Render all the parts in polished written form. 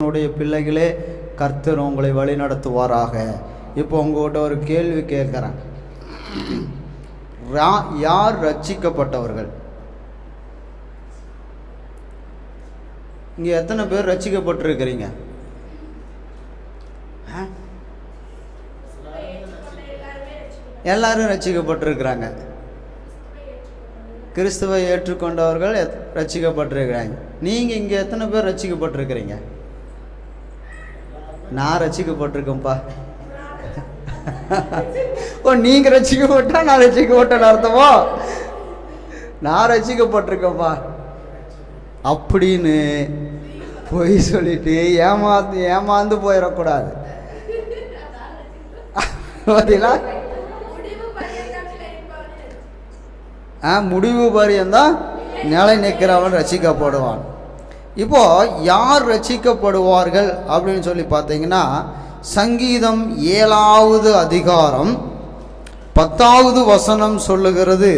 உடைய பிள்ளைகளே, கர்த்தர் உங்களை வழி நடத்துவாராக. இப்போ உங்கள்கிட்ட ஒரு கேள்வி கேட்குறேன். யார் ரட்சிக்கப்பட்டவர்கள்? இங்கே எத்தனை பேர் ரட்சிக்கப்பட்டிருக்கிறீங்க? எல்லாரும் ரட்சிக்கப்பட்டிருக்கிறாங்க. கிறிஸ்துவை ஏற்றுக்கொண்டவர்கள் ரட்சிக்கப்பட்டிருக்கிறாங்க. நீங்கள் இங்கே எத்தனை பேர் ரட்சிக்கப்பட்டிருக்கிறீங்க? நான் ரட்சிக்கப்பட்டிருக்கேன்ப்பா. ஓ, நீங்கள் ரட்சிக்கப்பட்டா நான் ரட்சிக்கப்பட்டேன்னு அர்த்தமோ? நான் ரட்சிக்கப்பட்டிருக்கேன்ப்பா அப்படின்னு பொய் சொல்லிட்டு ஏமாந்து போயிடக்கூடாது. பார்த்தீங்களா? முடிவு பரியந்தான் நிலை நிற்கிறவன் ரட்சிக்கப்படுவான். இப்போ யார் ரட்சிக்கப்படுவார்கள் அப்படின்னு சொல்லி பார்த்தீங்கன்னா, சங்கீதம் 7வது அதிகாரம் 10வது வசனம் சொல்லுகிறது,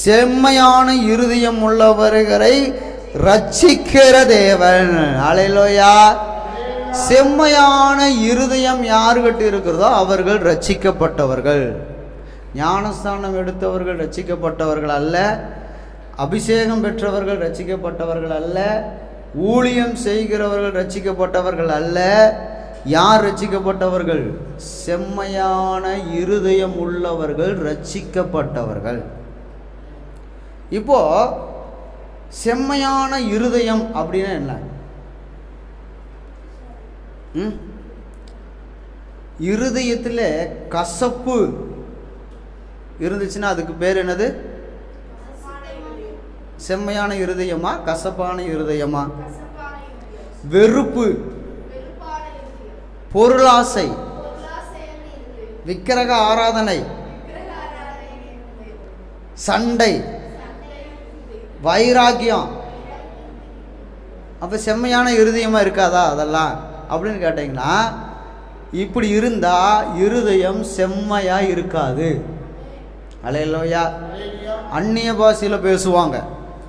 செம்மையான இருதயம் உள்ளவர்களை ரட்சிக்கிற தேவன். அல்லேலூயா. செம்மையான இருதயம் யார்கிட்ட இருக்கிறதோ அவர்கள் ரட்சிக்கப்பட்டவர்கள். ஞானஸ்தானம் எடுத்தவர்கள் ரட்சிக்கப்பட்டவர்கள் அல்ல, அபிஷேகம் பெற்றவர்கள் ரட்சிக்கப்பட்டவர்கள் அல்ல, ஊழியம் செய்கிறவர்கள் ரட்சிக்கப்பட்டவர்கள் அல்ல. யார் ரட்சிக்கப்பட்டவர்கள்? செம்மையான இருதயம் உள்ளவர்கள் ரட்சிக்கப்பட்டவர்கள். இப்போ செம்மையான இருதயம் அப்படின்னா என்ன? இருதயத்தில் கசப்பு இருந்துச்சுன்னா அதுக்கு பேர் என்னது? செம்மையான இருதயமா கசப்பான இருதயமா? வெறுப்பு, பொருளாசை, விக்கிரக ஆராதனை, சண்டை, வைராக்கியம், அப்போ செம்மையான இருதயமா இருக்காதா அதெல்லாம் அப்படின்னு கேட்டிங்கன்னா, இப்படி இருந்தால் இருதயம் செம்மையாக இருக்காது. அல்லேலூயா. அந்நிய பாஷையில் பேசுவாங்க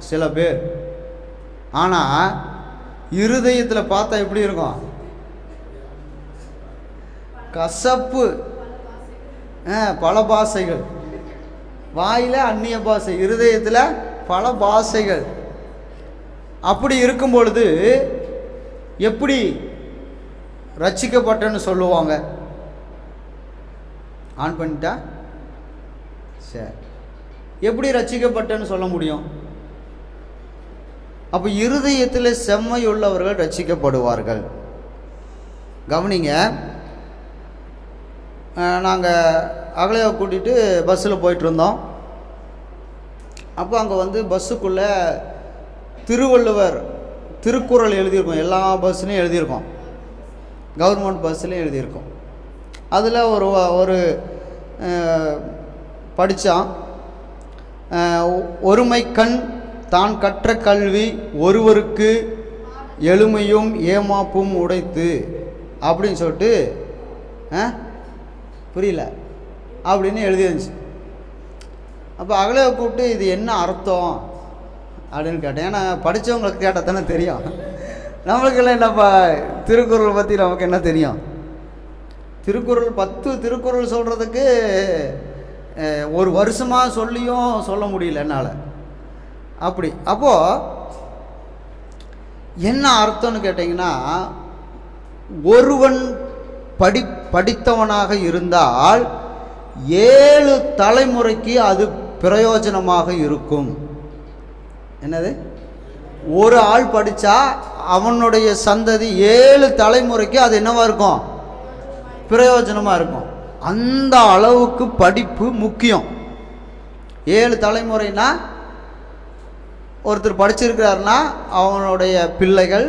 சில பேர், ஆனால் இருதயத்தில் பார்த்தா எப்படி இருக்கும்? கசப்பு, பல பாஷைகள். வாயில் அந்நிய பாஷை, இருதயத்தில் பல பாஷைகள். அப்படி இருக்கும் பொழுது எப்படி ரட்சிக்கப்பட்டன்னு சொல்லுவாங்க? ஆன் பண்ணிட்டா சரி, எப்படி ரட்சிக்கப்பட்டன்னு சொல்ல முடியும்? அப்போ இருதயத்தில் செம்மை உள்ளவர்கள் ரட்சிக்கப்படுவார்கள். கவனிங்க, நாங்கள் அகலையை கூட்டிகிட்டு பஸ்ஸில் போயிட்டு இருந்தோம். அப்போ அங்கே பஸ்ஸுக்குள்ளே திருவள்ளுவர் திருக்குறள் எழுதியிருக்கோம். எல்லா பஸ்ஸுலையும் எழுதியிருக்கோம், கவர்மெண்ட் பஸ்ஸுலையும் எழுதியிருக்கோம். அதில் ஒரு படித்தான், ஒருமை கண் தான் கற்ற கல்வி ஒருவருக்கு எளிமையும் ஏமாப்பும் உடைத்து அப்படின்னு சொல்லிட்டு, புரியல அப்படின்னு எழுதிருந்துச்சு. அப்போ அகலையை கூப்பிட்டு இது என்ன அர்த்தம் அப்படின்னு கேட்டேன். ஏன்னா படித்தவங்களுக்கு கேட்டால் தானே தெரியும், நம்மளுக்கெல்லாம் என்னப்பா திருக்குறள் பற்றி நமக்கு என்ன தெரியும்? திருக்குறள் 10 திருக்குறள் சொல்கிறதுக்கு ஒரு வருஷமாக சொல்லியும் சொல்ல முடியல என்னால். அப்படி அப்போது என்ன அர்த்தம்னு கேட்டிங்கன்னா, ஒருவன் படித்தவனாக இருந்தால் 7 தலைமுறைக்கு அது பிரயோஜனமாக இருக்கும். என்னது? ஒரு ஆள் படித்தா அவனுடைய சந்ததி 7 தலைமுறைக்கு அது என்னவாக இருக்கும்? பிரயோஜனமாக இருக்கும். அந்த அளவுக்கு படிப்பு முக்கியம். 7 தலைமுறைனா, ஒருத்தர் படிச்சிருக்கிறாருன்னா அவனுடைய பிள்ளைகள்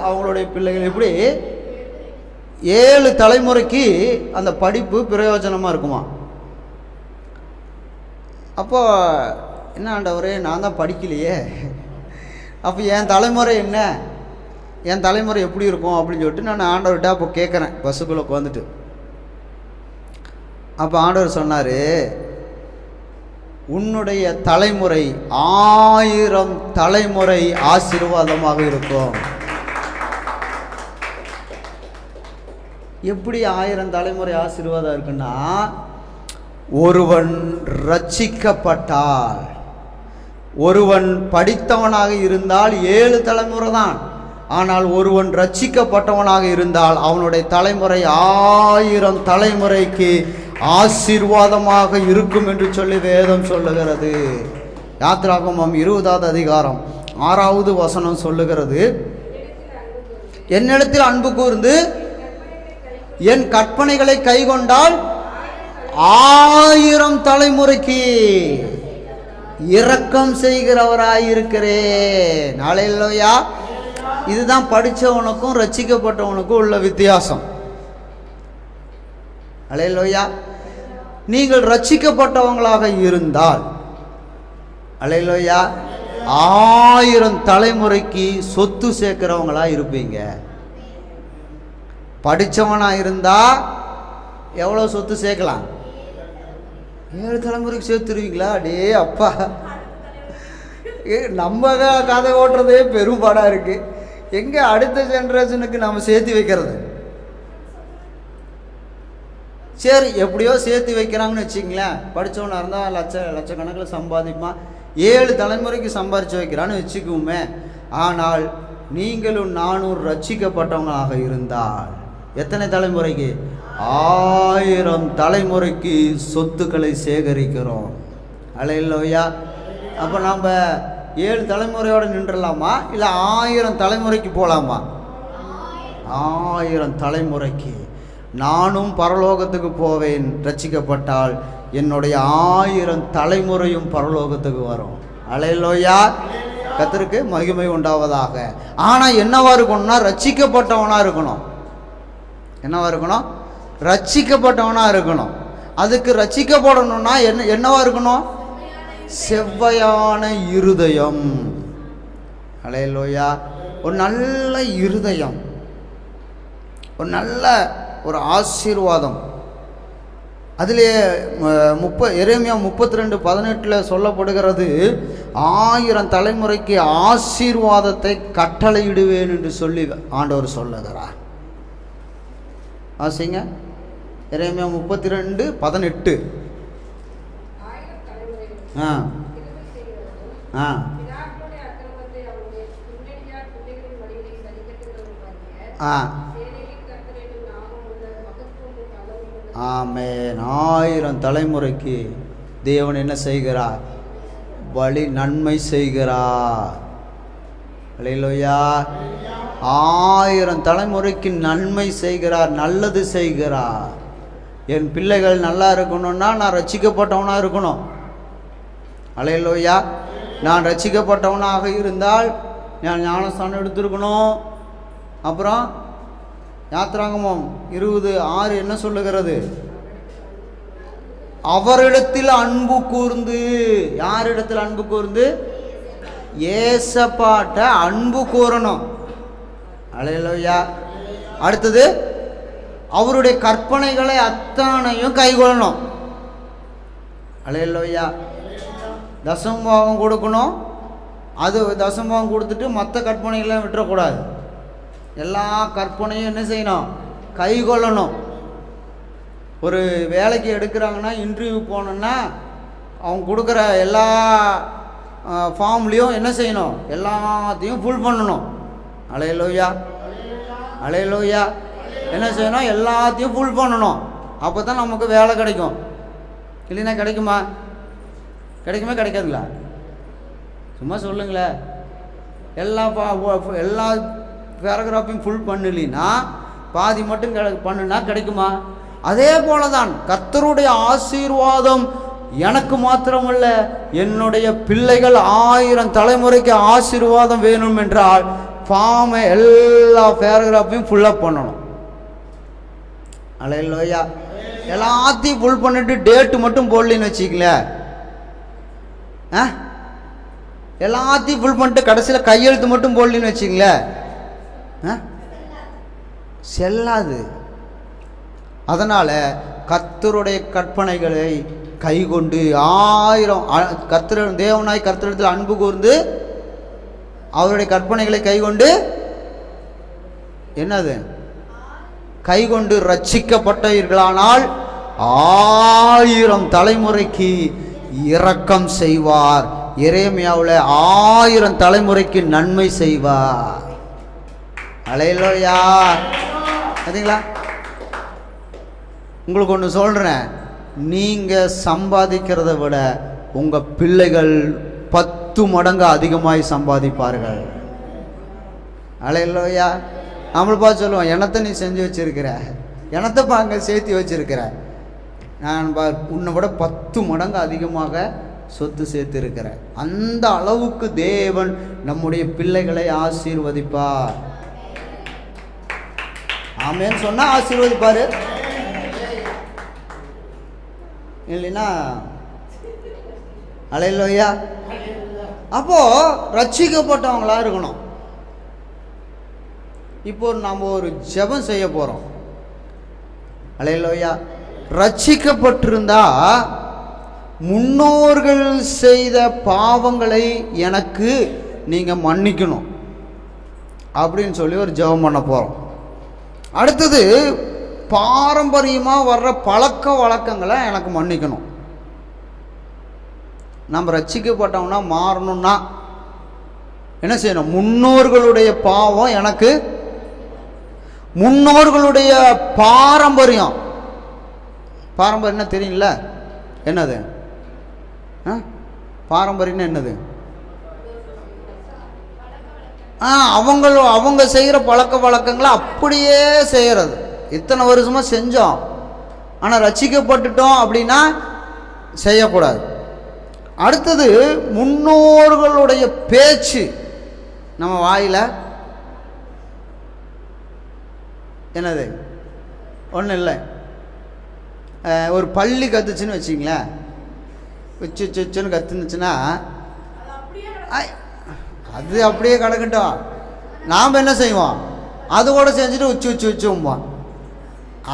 அவங்களுடைய பிள்ளைகள், இப்படி 7 தலைமுறைக்கு அந்த படிப்பு பிரயோஜனமாக இருக்குமா? அப்போ என்ன ஆண்டவரே, நான் தான் படிக்கலையே, அப்போ என் தலைமுறை என்ன, என் தலைமுறை எப்படி இருக்கும் அப்படின்னு சொல்லிட்டு நான் ஆண்டவர்கிட்ட அப்போ கேட்குறேன், பஸ்ஸுக்குள்ளே உட்காந்துட்டு. அப்போ ஆண்டவர் சொன்னார், உன்னுடைய தலைமுறை 1000 தலைமுறை ஆசீர்வாதமாக இருக்கும். எப்படி 1000 தலைமுறை ஆசீர்வாதம் இருக்குன்னா, ஒருவன் ரட்சிக்கப்பட்டால், ஒருவன் படித்தவனாக இருந்தால் 7 தலைமுறை தான். ஆனால் ஒருவன் ரட்சிக்கப்பட்டவனாக இருந்தால் அவனுடைய தலைமுறை 1000 தலைமுறைக்கு ஆசீர்வாதமாக இருக்கும் என்று சொல்லி வேதம் சொல்லுகிறது. யாத்திராகமம் 20வது அதிகாரம் 6வது வசனம் சொல்லுகிறது, என்னிடத்தில் அன்பு கூர்ந்து என் கற்பனைகளை கைக்கொண்டால் 1000 தலைமுறைக்கு இரக்கம் செய்கிறவராயிருக்கிறேன். ஹல்லேலூயா. இதுதான் படித்தவனுக்கும் ரட்சிக்கப்பட்டவனுக்கும் உள்ள வித்தியாசம். ஹல்லேலூயா. நீங்கள் ரட்சிக்கப்பட்டவங்களாக இருந்தால், ஹல்லேலூயா, 1000 தலைமுறைக்கு சொத்து சேர்க்கிறவங்களா இருப்பீங்க. படித்தவனா இருந்தா எவ்வளோ சொத்து சேர்க்கலாம்? 7 தலைமுறைக்கு சேர்த்துருவீங்களா? அடே அப்பா, நம்ம கதை ஓட்டுறதே பெரும்பாடாக இருக்கு. எங்க அடுத்த ஜென்ரேஷனுக்கு நம்ம சேர்த்து வைக்கிறது? சரி, எப்படியோ சேர்த்து வைக்கிறாங்கன்னு வச்சுங்களேன். படித்தவனாக இருந்தால் லட்சக்கணக்கில் சம்பாதிப்பான், 7 தலைமுறைக்கு சம்பாதிச்சு வைக்கிறான்னு வச்சுக்குவோமே. ஆனால் நீங்களும் நானும் ரட்சிக்கப்பட்டவங்களாக இருந்தால் எத்தனை தலைமுறைக்கு? 1000 தலைமுறைக்கு சொத்துக்களை சேகரிக்கிறோம். ஹல்லேலூயா. அப்போ நம்ம 7 தலைமுறையோடு நின்றுடலாமா, இல்லை 1000 தலைமுறைக்கு போகலாமா? 1000 தலைமுறைக்கு. நானும் பரலோகத்துக்கு போவேன் ரட்சிக்கப்பட்டால், என்னுடைய 1000 தலைமுறையும் பரலோகத்துக்கு வரும். ஹல்லேலூயா. கர்த்தருக்கு மகிமை உண்டாவதாக. ஆனால் என்னவா இருக்கணும்னா, ரட்சிக்கப்பட்டவனா இருக்கணும். என்னவா இருக்கணும்? ரட்சிக்கப்பட்டவனா இருக்கணும். அதுக்கு ரட்சிக்கப்படணும்னா என்னவா இருக்கணும்? செவ்வையான இருதயம். ஹல்லேலூயா. ஒரு நல்ல இருதயம், ஒரு நல்ல ஒரு ஆசீர்வாதம். அதிலே எரேமியா 32:18 சொல்லப்படுகிறது, 1000 தலைமுறைக்கு ஆசீர்வாதத்தை கட்டளையிடுவேன் என்று சொல்லி ஆண்டவர் சொல்லுகிறார். ஆசிங்க, எரேமியா 32:18. ஆமென். 1000 தலைமுறைக்கு தேவன் என்ன செய்கிறார்? வழி நன்மை செய்கிறார். ஹல்லேலூயா. 1000 தலைமுறைக்கு நன்மை செய்கிறார், நல்லது செய்கிறார். என் பிள்ளைகள் நல்லா இருக்கணும்னா நான் ரட்சிக்கப்பட்டவனா இருக்கணும். ஹல்லேலூயா. நான் ரட்சிக்கப்பட்டவனாக இருந்தால் நான் ஞானஸ்தானம் எடுத்திருக்கணும். அப்புறம் யாத்திராகமம் 20:6 என்ன சொல்லுகிறது? அவரிடத்தில் அன்பு கூர்ந்து. யாரிடத்தில் அன்பு கூர்ந்து? ஏசப்பாட்ட அன்பு கூறணும். ஹல்லேலூயா. அடுத்தது, அவருடைய கற்பனைகளை அத்தனையும் கைக்கொள்ளணும். ஹல்லேலூயா. தசமபாகம் கொடுக்கணும். அது தசமபாகம் கொடுத்துட்டு மற்ற கற்பனைகளையும் விட்டுறக்கூடாது. எல்லா கற்பனையும் என்ன செய்யணும்? கைக்கொள்ளணும். ஒரு வேலைக்கு எடுக்கிறாங்கன்னா, இன்டர்வியூ போனோன்னா அவங்க கொடுக்குற எல்லா ஃபார்ம்லேயும் என்ன செய்யணும்? எல்லாத்தையும் ஃபுல் பண்ணணும். ஹல்லேலூயா. ஹல்லேலூயா. என்ன செய்யணும்? எல்லாத்தையும் ஃபுல் பண்ணணும். அப்போ தான் நமக்கு வேலை கிடைக்கும். இல்லைன்னா கிடைக்குமா? கிடைக்குமா? கிடைக்காதுங்களா? சும்மா சொல்லுங்களேன். எல்லா பேராகிராஃபையும் ஃபுல் பண்ணலின்னா பாதி மட்டும் பண்ணுனா கிடைக்குமா? அதே போல தான் கர்த்தருடைய ஆசீர்வாதம் எனக்கு மாத்திரமல்ல, என்னுடைய பிள்ளைகள் 1000 தலைமுறைக்கு ஆசீர்வாதம் வேணும் என்றால் ஃபார்மை எல்லா பேராகிராஃபையும் ஃபுல்லப் பண்ணணும். ஹல்லேலூயா. எல்லாத்தையும் ஃபுல் பண்ணிட்டு டேட்டு மட்டும் போடலின்னு வச்சுக்கங்களேன். எல்லாத்தையும் ஃபுல் பண்ணிட்டு கடைசியில் கையெழுத்து மட்டும் போடலின்னு வச்சுங்களேன், செல்லாது. அதனால் கர்த்தருடைய கற்பனைகளை கை கொண்டு 1000 தேவனாய் கர்த்தரிடத்தில் அன்பு கூர்ந்து அவருடைய கற்பனைகளை கை கொண்டு என்னது கை கொண்டு ரட்சிக்கப்பட்டவர்களானால் 1000 தலைமுறைக்கு இரக்கம் செய்வார். எரேமியாவில் 1000 தலைமுறைக்கு நன்மை செய்வார். அல்லேலூயா. பார்த்தீங்களா? உங்களுக்கு ஒன்று சொல்கிறேன், நீங்கள் சம்பாதிக்கிறத விட உங்கள் பிள்ளைகள் 10 மடங்கு அதிகமாய் சம்பாதிப்பார்கள். அல்லேலூயா. நம்மளை பார்த்து சொல்லுவோம், என்னத்தை நீ செஞ்சு வச்சிருக்கிற, என்னத்தைப்பா அங்கே சேர்த்து வச்சிருக்கிற, நான் உன்னை விட 10 மடங்கு அதிகமாக சொத்து சேர்த்து இருக்கிறேன். அந்த அளவுக்கு தேவன் நம்முடைய பிள்ளைகளை ஆசீர்வதிப்பார். ஆமென் சொன்னா ஆசீர்வதிப்பாரு, இல்லைன்னா அல்லேலூயா. அப்போ ரட்சிக்கப்பட்டவங்களா இருக்கணும். இப்போ நாம் ஒரு ஜெபம் செய்ய போறோம். அல்லேலூயா. ரட்சிக்கப்பட்டிருந்தா முன்னோர்கள் செய்த பாவங்களை எனக்கு நீங்க மன்னிக்கணும் அப்படின்னு சொல்லி ஒரு ஜெபம் பண்ண போறோம். அடுத்தது பாரம்பரியமாக வர்ற பழக்க வழக்கங்களை எனக்கு மன்னிக்கணும். நம்ம ரட்சிக்கப்பட்டோம்னா மாறணும்னா என்ன செய்யணும்? முன்னோர்களுடைய பாவம் எனக்கு, முன்னோர்களுடைய பாரம்பரியம் என்ன தெரியுங்கள? என்னது பாரம்பரியம்னா என்னது? அவங்க செய்கிற பழக்க வழக்கங்களை அப்படியே செய்கிறது. இத்தனை வருஷமாக செஞ்சோம், ஆனால் ரட்சிக்கப்பட்டுட்டோம் அப்படின்னா செய்யக்கூடாது. அடுத்தது முன்னோர்களுடைய பேச்சு நம்ம வாயில் என்னது ஒன்றும் இல்லை. ஒரு பள்ளி கத்துச்சுன்னு வச்சிங்களேன், உச்சுன்னு கத்துனுச்சுன்னா அது அப்படியே கிடக்கட்டும். நாம் என்ன செய்வோம்? அது கூட செஞ்சுட்டு உச்சும்போம்,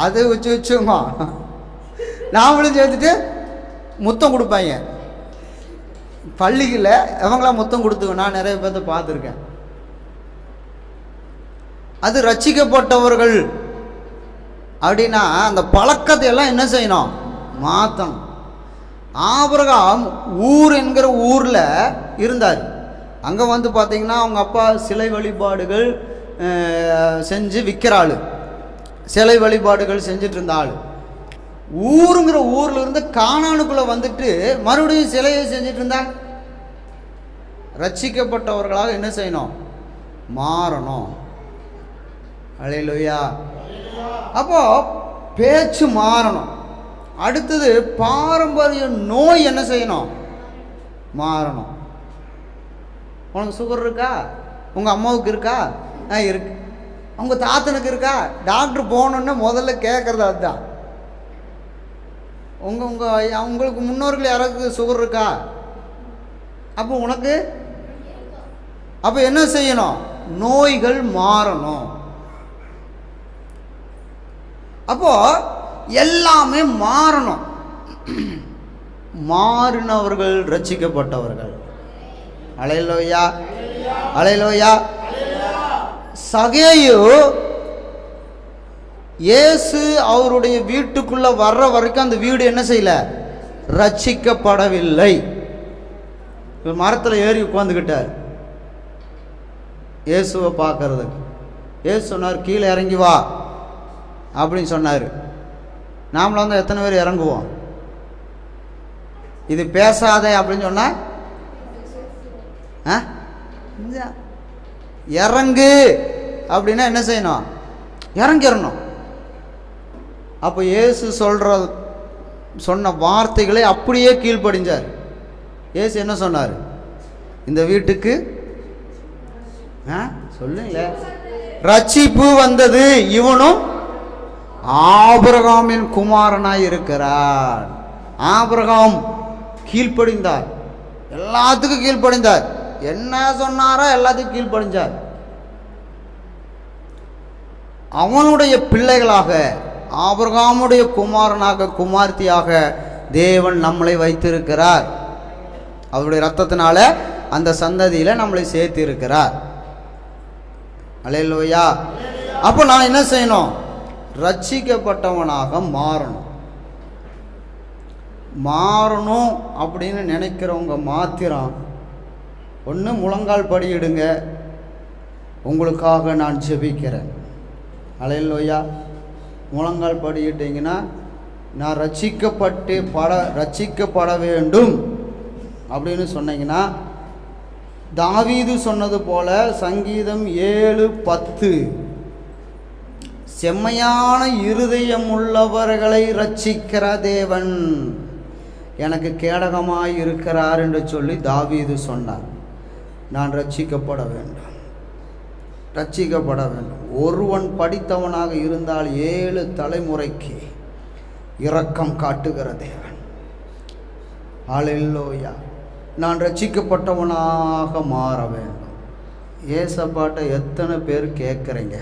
அது உச்சுமா நாமளும் சேர்த்துட்டு முத்தம் கொடுப்பாங்க. பள்ளிகளில் எவங்களாம் முத்தம் கொடுத்துக்கோ, நான் நிறைய பேர்த்த பார்த்துருக்கேன். அது ரட்சிக்கப்பட்டவர்கள் அப்படின்னா அந்த பழக்கத்தை எல்லாம் என்ன செய்யணும்? மாற்றணும். ஆபிரகாம் ஊர் என்கிற ஊரில் இருந்தார். அங்கே வந்து பார்த்தீங்கன்னா அவங்க அப்பா சிலை வழிபாடுகள் செஞ்சு விற்கிற ஆள், சிலை வழிபாடுகள் செஞ்சுட்டு இருந்த ஆள். ஊருங்கிற ஊரில் இருந்து கானானுக்குள்ளே வந்துட்டு மறுபடியும் சிலையை செஞ்சுட்டு இருந்தா. ரட்சிக்கப்பட்டவர்களாக என்ன செய்யணும்? மாறணும். அல்லேலூயா. அப்போ பேச்சு மாறணும். அடுத்தது பாரம்பரிய நோய் என்ன செய்யணும்? மாறணும். உனக்கு சுகர் இருக்கா? உங்கள் அம்மாவுக்கு இருக்கா? இருக்கு. உங்கள் தாத்தனுக்கு இருக்கா? டாக்டர் போகணுன்னு முதல்ல கேட்குறது அதுதான். உங்களுக்கு முன்னோர்கள் யாராவது சுகர் இருக்கா? அப்போ உனக்கு அப்போ என்ன செய்யணும்? நோய்கள் மாறணும். அப்போ எல்லாமே மாறணும். மாறினவர்கள் ரட்சிக்கப்பட்டவர்கள். அல்லேலூயா, அல்லேலூயா. சகேயு இயேசு அவருடைய வீட்டுக்குள்ள வர்ற வரைக்கும் அந்த வீடு என்ன செய்யல? ரட்சிக்கப்படவில்லை. இவர் மரத்தில் ஏறி உட்கார்ந்துக்கிட்டார் இயேசுவை பார்க்கறதுக்கு. இயேசு சொன்னார், கீழே இறங்கி வா அப்படின்னு சொன்னார். நாமளும் வந்து எத்தனை பேர் இறங்குவோம்? இது பேசாதே அப்படின்னு சொன்னா இறங்கு அப்படின்னா என்ன செய்யணும்? இறங்கிடணும். அப்போ இயேசு சொன்ன வார்த்தைகளை அப்படியே கீழ்ப்படிஞ்சார். இயேசு என்ன சொன்னார்? இந்த வீட்டுக்கு சொல்லுங்கள ரட்சிப்பு வந்தது, இவனும் ஆபிரகாமின் குமாரனாய் இருக்கிறார். ஆபிரகாம் கீழ்ப்படிந்தார், எல்லாத்துக்கும் கீழ்ப்படிந்தார். என்ன சொன்னாரோ எல்லாத்துக்கும் கீழ்ப்படிஞ்சார். அவனுடைய பிள்ளைகளாக, ஆபிரகாமுடைய குமாரனாக குமார்த்தியாக தேவன் நம்மளை வைத்திருக்கிறார். அவருடைய இரத்தத்தினால அந்த சந்ததியில் நம்மளை சேர்த்து இருக்கிறார். அல்லேலூயா. அப்போ நான் என்ன செய்யணும்? ரட்சிக்கப்பட்டவனாக மாறணும் அப்படின்னு நினைக்கிறவங்க மாத்திரம் ஒன்று முழங்கால் படியிடுங்க, உங்களுக்காக நான் ஜெபிக்கிறேன். அல்லேலூயா. முழங்கால் படியிட்டீங்கன்னா நான் ரட்சிக்கப்பட வேண்டும் அப்படின்னு சொன்னீங்கன்னா, தாவீது சொன்னது போல சங்கீதம் 7:10, செம்மையான இருதயம் உள்ளவர்களை ரட்சிக்கிற தேவன் எனக்கு கேடகமாய் இருக்கிறார் என்று சொல்லி தாவீது சொன்னார். நான் ரட்சிக்கப்பட வேண்டும். ஒருவன் படித்தவனாக இருந்தால் 7 தலைமுறைக்கு இரக்கம் காட்டுகிற தேவன். அல்லேலூயா. நான் ரட்சிக்கப்பட்டவனாக மாற வேண்டும். ஏசப்பாட்ட எத்தனை பேர் கேட்குறீங்க?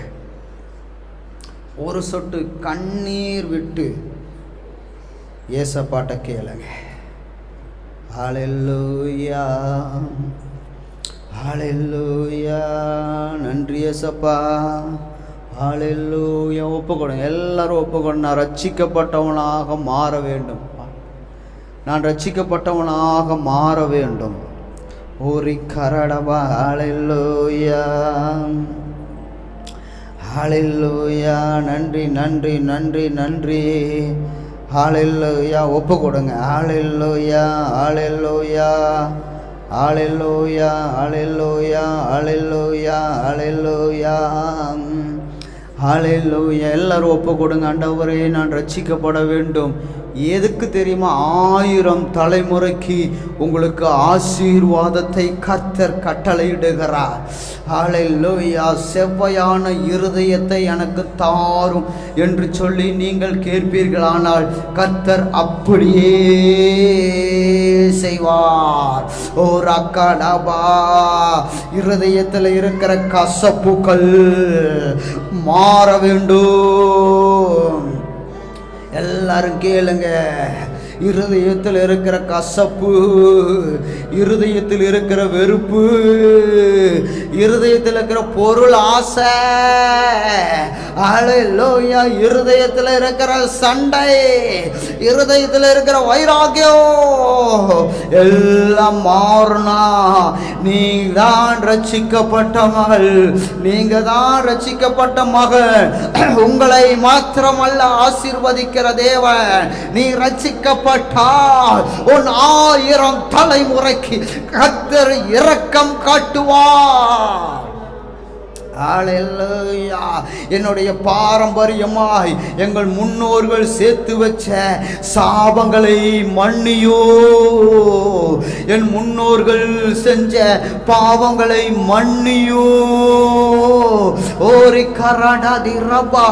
ஒரு சொட்டு கண்ணீர் விட்டு ஏசப்பாட்ட கேளுங்க. அல்லேலூயா, அல்லேலூயா. நன்றி ஏசப்பா. அல்லேலூயா. ஒப்புக்கொடுங்க, எல்லாரும் ஒப்புக்கொடு. நான் ரட்சிக்கப்பட்டவனாக மாற வேண்டும். நான் ரட்சிக்கப்பட்டவனாக மாற வேண்டும். ஓரி கரடவா. அல்லேலூயா, அல்லேலூயா. நன்றி நன்றி நன்றி நன்றி. அல்லேலூயா. ஒப்பு கொடுங்க. அல்லேலூயா, அல்லேலூயா, அல்லேலூயா, அல்லேலூயா, அல்லேலூயா, அல்லேலூயா, அல்லேலூயா. எல்லாரும் ஒப்பு கொடுங்க. ஆண்டவரே, நான் ரட்சிக்கப்பட வேண்டும். எதுக்கு தெரியுமா? 1000 தலைமுறைக்கு உங்களுக்கு ஆசீர்வாதத்தை கர்த்தர் கட்டளையிடுகிறார். அல்லேலூயா. செவ்வையான இருதயத்தை எனக்கு தாரும் என்று சொல்லி நீங்கள் கேட்பீர்களானால் கர்த்தர் அப்படியே செய்வார். ஓ ரக்கடபா. இருதயத்தில் இருக்கிற கசப்புகள் மாற வேண்டும். எல்லாரும் கேளுங்க. இருதயத்தில் இருக்கிற கசப்பு, இருதயத்தில் இருக்கிற வெறுப்பு, இருதயத்தில் இருக்கிற பொருள் ஆசை, அல்லேலூயா, இருதயத்தில் இருக்கிற சண்டை, இருதயத்தில் இருக்கிற வைராக்கியம் எல்லாம் மாறினா நீங்க தான் ரட்சிக்கப்பட்ட மகள், நீங்க தான் ரட்சிக்கப்பட்ட மகள். உங்களை மாத்திரமல்ல ஆசீர்வதிக்கிற தேவன். நீ ரட்சிக்கப்பட்டால் உன் 1000 தலைமுறைக்கு கர்த்தர் இரக்கம் காட்டுவார். அல்லேலூயா. என்னுடைய பாரம்பரியமாய் எங்கள் முன்னோர்கள் சேர்த்து வச்ச சாபங்களை மன்னியோ, என் முன்னோர்கள் செஞ்ச பாவங்களை மன்னியோ. ஓரி கரடாதி ரபா.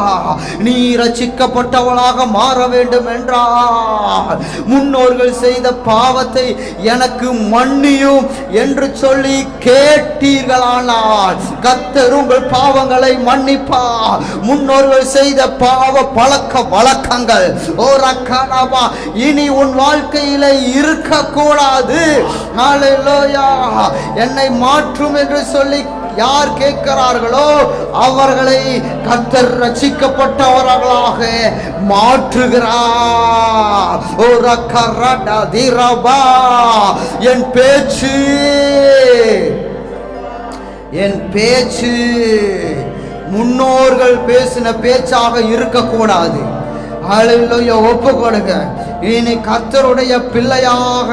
நீ ரட்சிக்கப்பட்டவளாக மாற வேண்டும் என்றால் முன்னோர்கள் செய்த பாவத்தை எனக்கு மன்னியும் என்று சொல்லி கேட்டீர்களானால் கர்த்தர் உங்கள் பாவங்களை மன்னிப்பா. முன்னோர்கள் செய்த பாவ பழக்க வழக்கங்கள் இனி உன் வாழ்க்கையில இருக்கக்கூடாது. அல்லேலூயா. என்னை மாற்றும் என்று சொல்லி யார் கேட்கிறார்களோ அவர்களை கர்த்தர் ரட்சிக்கப்பட்டவர்களாக மாற்றுகிறார். என் பேச்சு முன்னோர்கள் பேசின பேச்சாக இருக்கக்கூடாது. அல்லேலூயா. ஒப்பு கொடுங்க. இனி கர்த்தருடைய பிள்ளையாக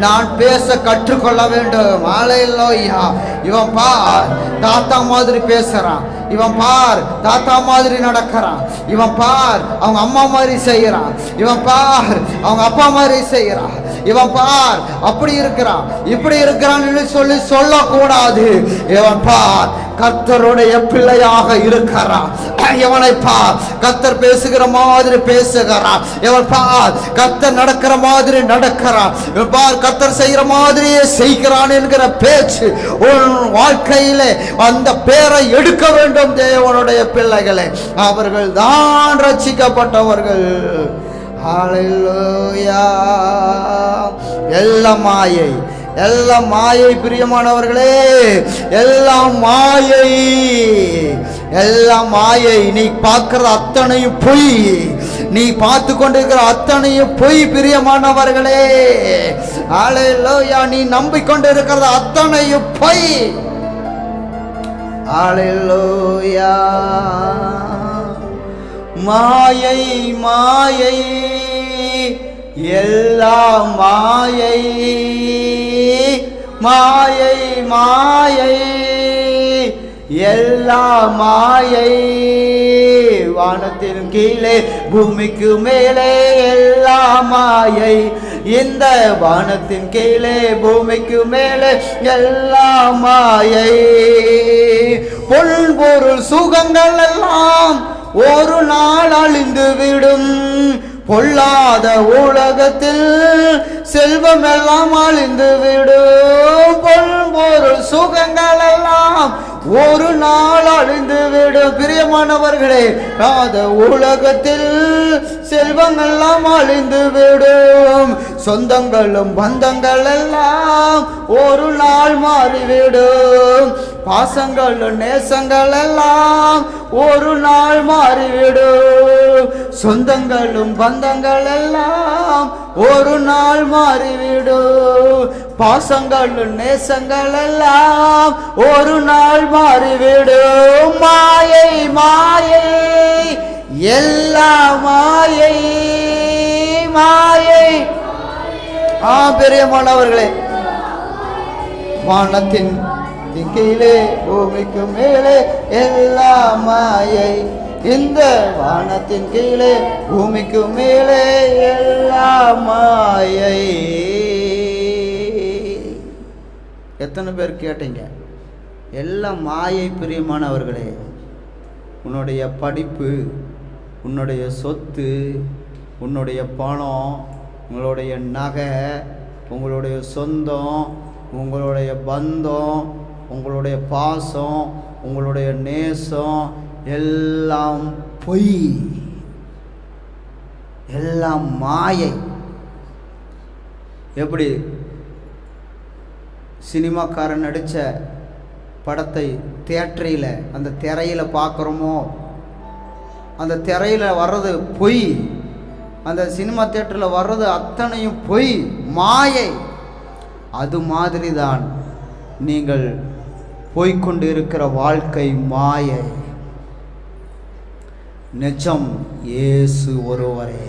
நான் பேச கற்றுக்கொள்ள வேண்டும். அல்லேலூயா. இவன் பார் தாத்தா மாதிரி பேசுறான், இவன் பார் தாத்தா மாதிரி நடக்கிறான், இவன் பார் அவங்க அம்மா மாதிரி செய்யறான், இவன் பார் அவங்க அப்பா மாதிரி செய்யறான், இவன் பார் அப்படி இருக்கிறான் இப்படி இருக்கிறான்னு சொல்லி சொல்லக்கூடாது. இவன் பார் கர்த்தருடைய பிள்ளையாக இருக்கிறான். இவனை பார் கர்த்தர் பேசுகிற மாதிரி பேசுகிறான். இவன் பார் கர்த்தர் நடக்கிற மாதிரி நடக்கிறான். இவன் பார் கர்த்தர் செய்கிற மாதிரியே செய்கிறான் என்கிற பேச்சு உன் வாழ்க்கையிலே அந்த பேரை எடுக்க வேண்டும். தேவனுடைய பிள்ளைகளே, அவர்கள் தான் ரட்சிக்கப்பட்டவர்கள். ஹல்லேலூயா. எல்லாம் மாயை, எல்லாம் மாயை பிரியமானவர்களே, எல்லாம் மாயை, எல்லாம் மாயை. நீ பார்க்கிற அத்தனையும் பொய், நீ பார்த்து கொண்டிருக்கிற அத்தனையும் பொய் பிரியமானவர்களே. ஹல்லேலூயா. நீ நம்பிக்கொண்டிருக்கிறது அத்தனையும் பொய். ஹல்லேலூயா. மாயை மாயை, எல்லாம் மாயை, மாயை மாயை, எல்லாம் மாயை. வானத்தின் கீழே பூமிக்கு மேலே எல்லாம் மாயை. இந்த வானத்தின் கீழே பூமிக்கு மேலே எல்லாம் மாயை. பொருள் சுகங்கள் எல்லாம் ஒரு நாள் அழிந்து விடும். பொல்லாத உலகத்தில் செல்வம் எல்லாம் அழிந்து விடும். பொருள் சுகங்கள் எல்லாம் ஒரு நாள் அழிந்து விடும். பிரியமானவர்களே, அந்த உலகத்தில் செல்வங்கள் எல்லாம் அழிந்து விடும். சொந்தங்களும் பந்தங்கள் எல்லாம் ஒரு நாள் மாறிவிடும். பாசங்களும் நேசங்கள் எல்லாம் ஒரு நாள் மாறிவிடும். சொந்தங்களும் பந்தங்கள் எல்லாம் ஒரு நாள் மாறிவிடும். பாசங்களும் நேசங்கள் எல்லாம் ஒரு நாள் மாறிவிடும். மாயை மாயை, எல்லாம் மாயை மாயை. பிரியமானவர்களே, வானத்தின் கீழே பூமிக்கு மேலே எல்லாம் மாயை. இந்த வானத்தின் கீழே பூமிக்கு மேலே எல்லாம் மாயை. எத்தனை பேர் கேட்டீங்க? எல்லாம் மாயை பிரியமானவர்களே. உன்னுடைய படிப்பு, உன்னுடைய சொத்து, உன்னுடைய பணம், உங்களுடைய நகை, உங்களுடைய சொந்தம், உங்களுடைய பந்தம், உங்களுடைய பாசம், உங்களுடைய நேசம் எல்லாம் பொய், எல்லாம் மாயை. எப்படி சினிமாக்காரன் நடித்த படத்தை தியேட்டரில் அந்த திரையில் பார்க்குறோமோ, அந்த திரையில் வர்றது பொய், அந்த சினிமா தியேட்டரில் வர்றது அத்தனையும் பொய், மாயை. அது மாதிரி தான் நீங்கள் போய்கொண்டு இருக்கிற வாழ்க்கை மாயை. நிஜம் இயேசு ஒருவரே,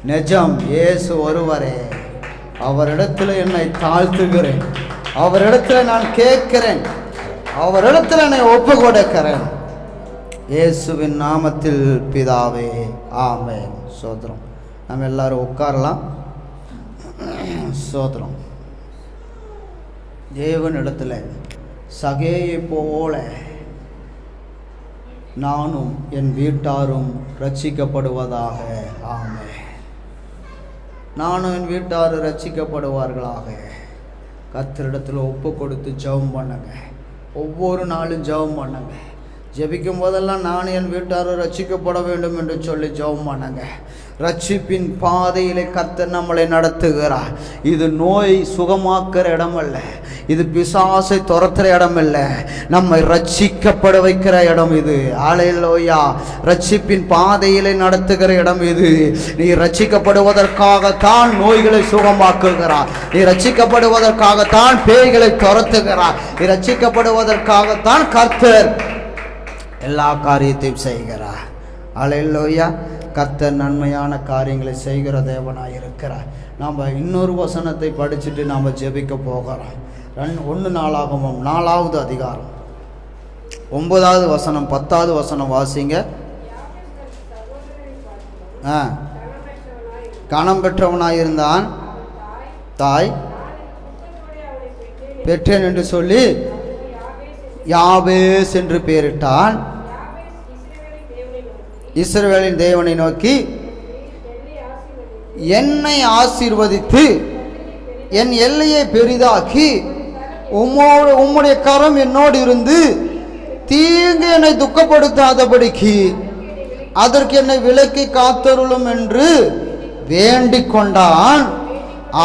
நிஜம் இயேசு ஒருவரே. அவரிடத்தில் என்னை தாழ்த்துகிறேன், அவரிடத்தில் நான் கேட்கிறேன், அவரிடத்தில் என்னை ஒப்பு கொடுக்கிறேன். இயேசுவின் நாமத்தில் பிதாவே, ஆமென். சோத்திரம். நம்ம எல்லாரும் உட்காரலாம். சோத்திரம். தேவனிடத்தில் சகேயை போல நானும் என் வீட்டாரும் ரட்சிக்கப்படுவதாக. ஆமென். நானும் என் வீட்டாரும் ரட்சிக்கப்படுவார்களாக. கர்த்தரிடத்தில் ஒப்பு கொடுத்து ஜெபம் பண்ணுங்க. ஒவ்வொரு நாளும் ஜெபம் பண்ணுங்க. ஜெபிக்கும் போதெல்லாம் நான் என் வீட்டாரும் ரட்சிக்கப்பட வேண்டும் என்று சொல்லி ஜெபம் பண்ணுங்க. ரட்சிப்பின் பாதையிலே கர்த்தர் நம்மளை நடத்துகிறார். இது நோய் சுகமாக்குற இடம் அல்ல, இது பிசாசை துரத்துற இடம் இல்லை, நம்மை ரட்சிக்கப்பட வைக்கிற இடம் இது. ஹல்லேலூயா. ரட்சிப்பின் பாதையிலே நடத்துகிற இடம் இது. நீ ரட்சிக்கப்படுவதற்காகத்தான் நோய்களை சுகமாக்குகிறார். நீ ரட்சிக்கப்படுவதற்காகத்தான் பேய்களை துரத்துகிறார். நீ ரட்சிக்கப்படுவதற்காகத்தான் கர்த்தர் எல்லா காரியத்தையும் செய்கிறார். ஹல்லேலூயா. கர்த்தர் நன்மையான காரியங்களை செய்கிற தேவனாக இருக்கிறார். நாம் இன்னொரு வசனத்தை படிச்சுட்டு நாம் ஜெபிக்க போகிறோம். 1 நாளாகமம் 4வது அதிகாரம் 9வது வசனம் 10வது வசனம் வாசிங்க. கணம் பெற்றவனாயிருந்தான், தாய் பெற்றேன் என்று சொல்லி யாபேஸ் என்று பெயரிட்டான். இஸ்ரவேலின் தேவனை நோக்கி, என்னை ஆசீர்வதித்து என் எல்லையை பெரிதாக்கி உம்முடைய கரம் என்னோடு இருந்து தீங்கு என்னை துக்கப்படுத்தாதபடிக்கு அதற்கு என்னை விலக்கி காத்தருளும் என்று வேண்டிக் கொண்டான்.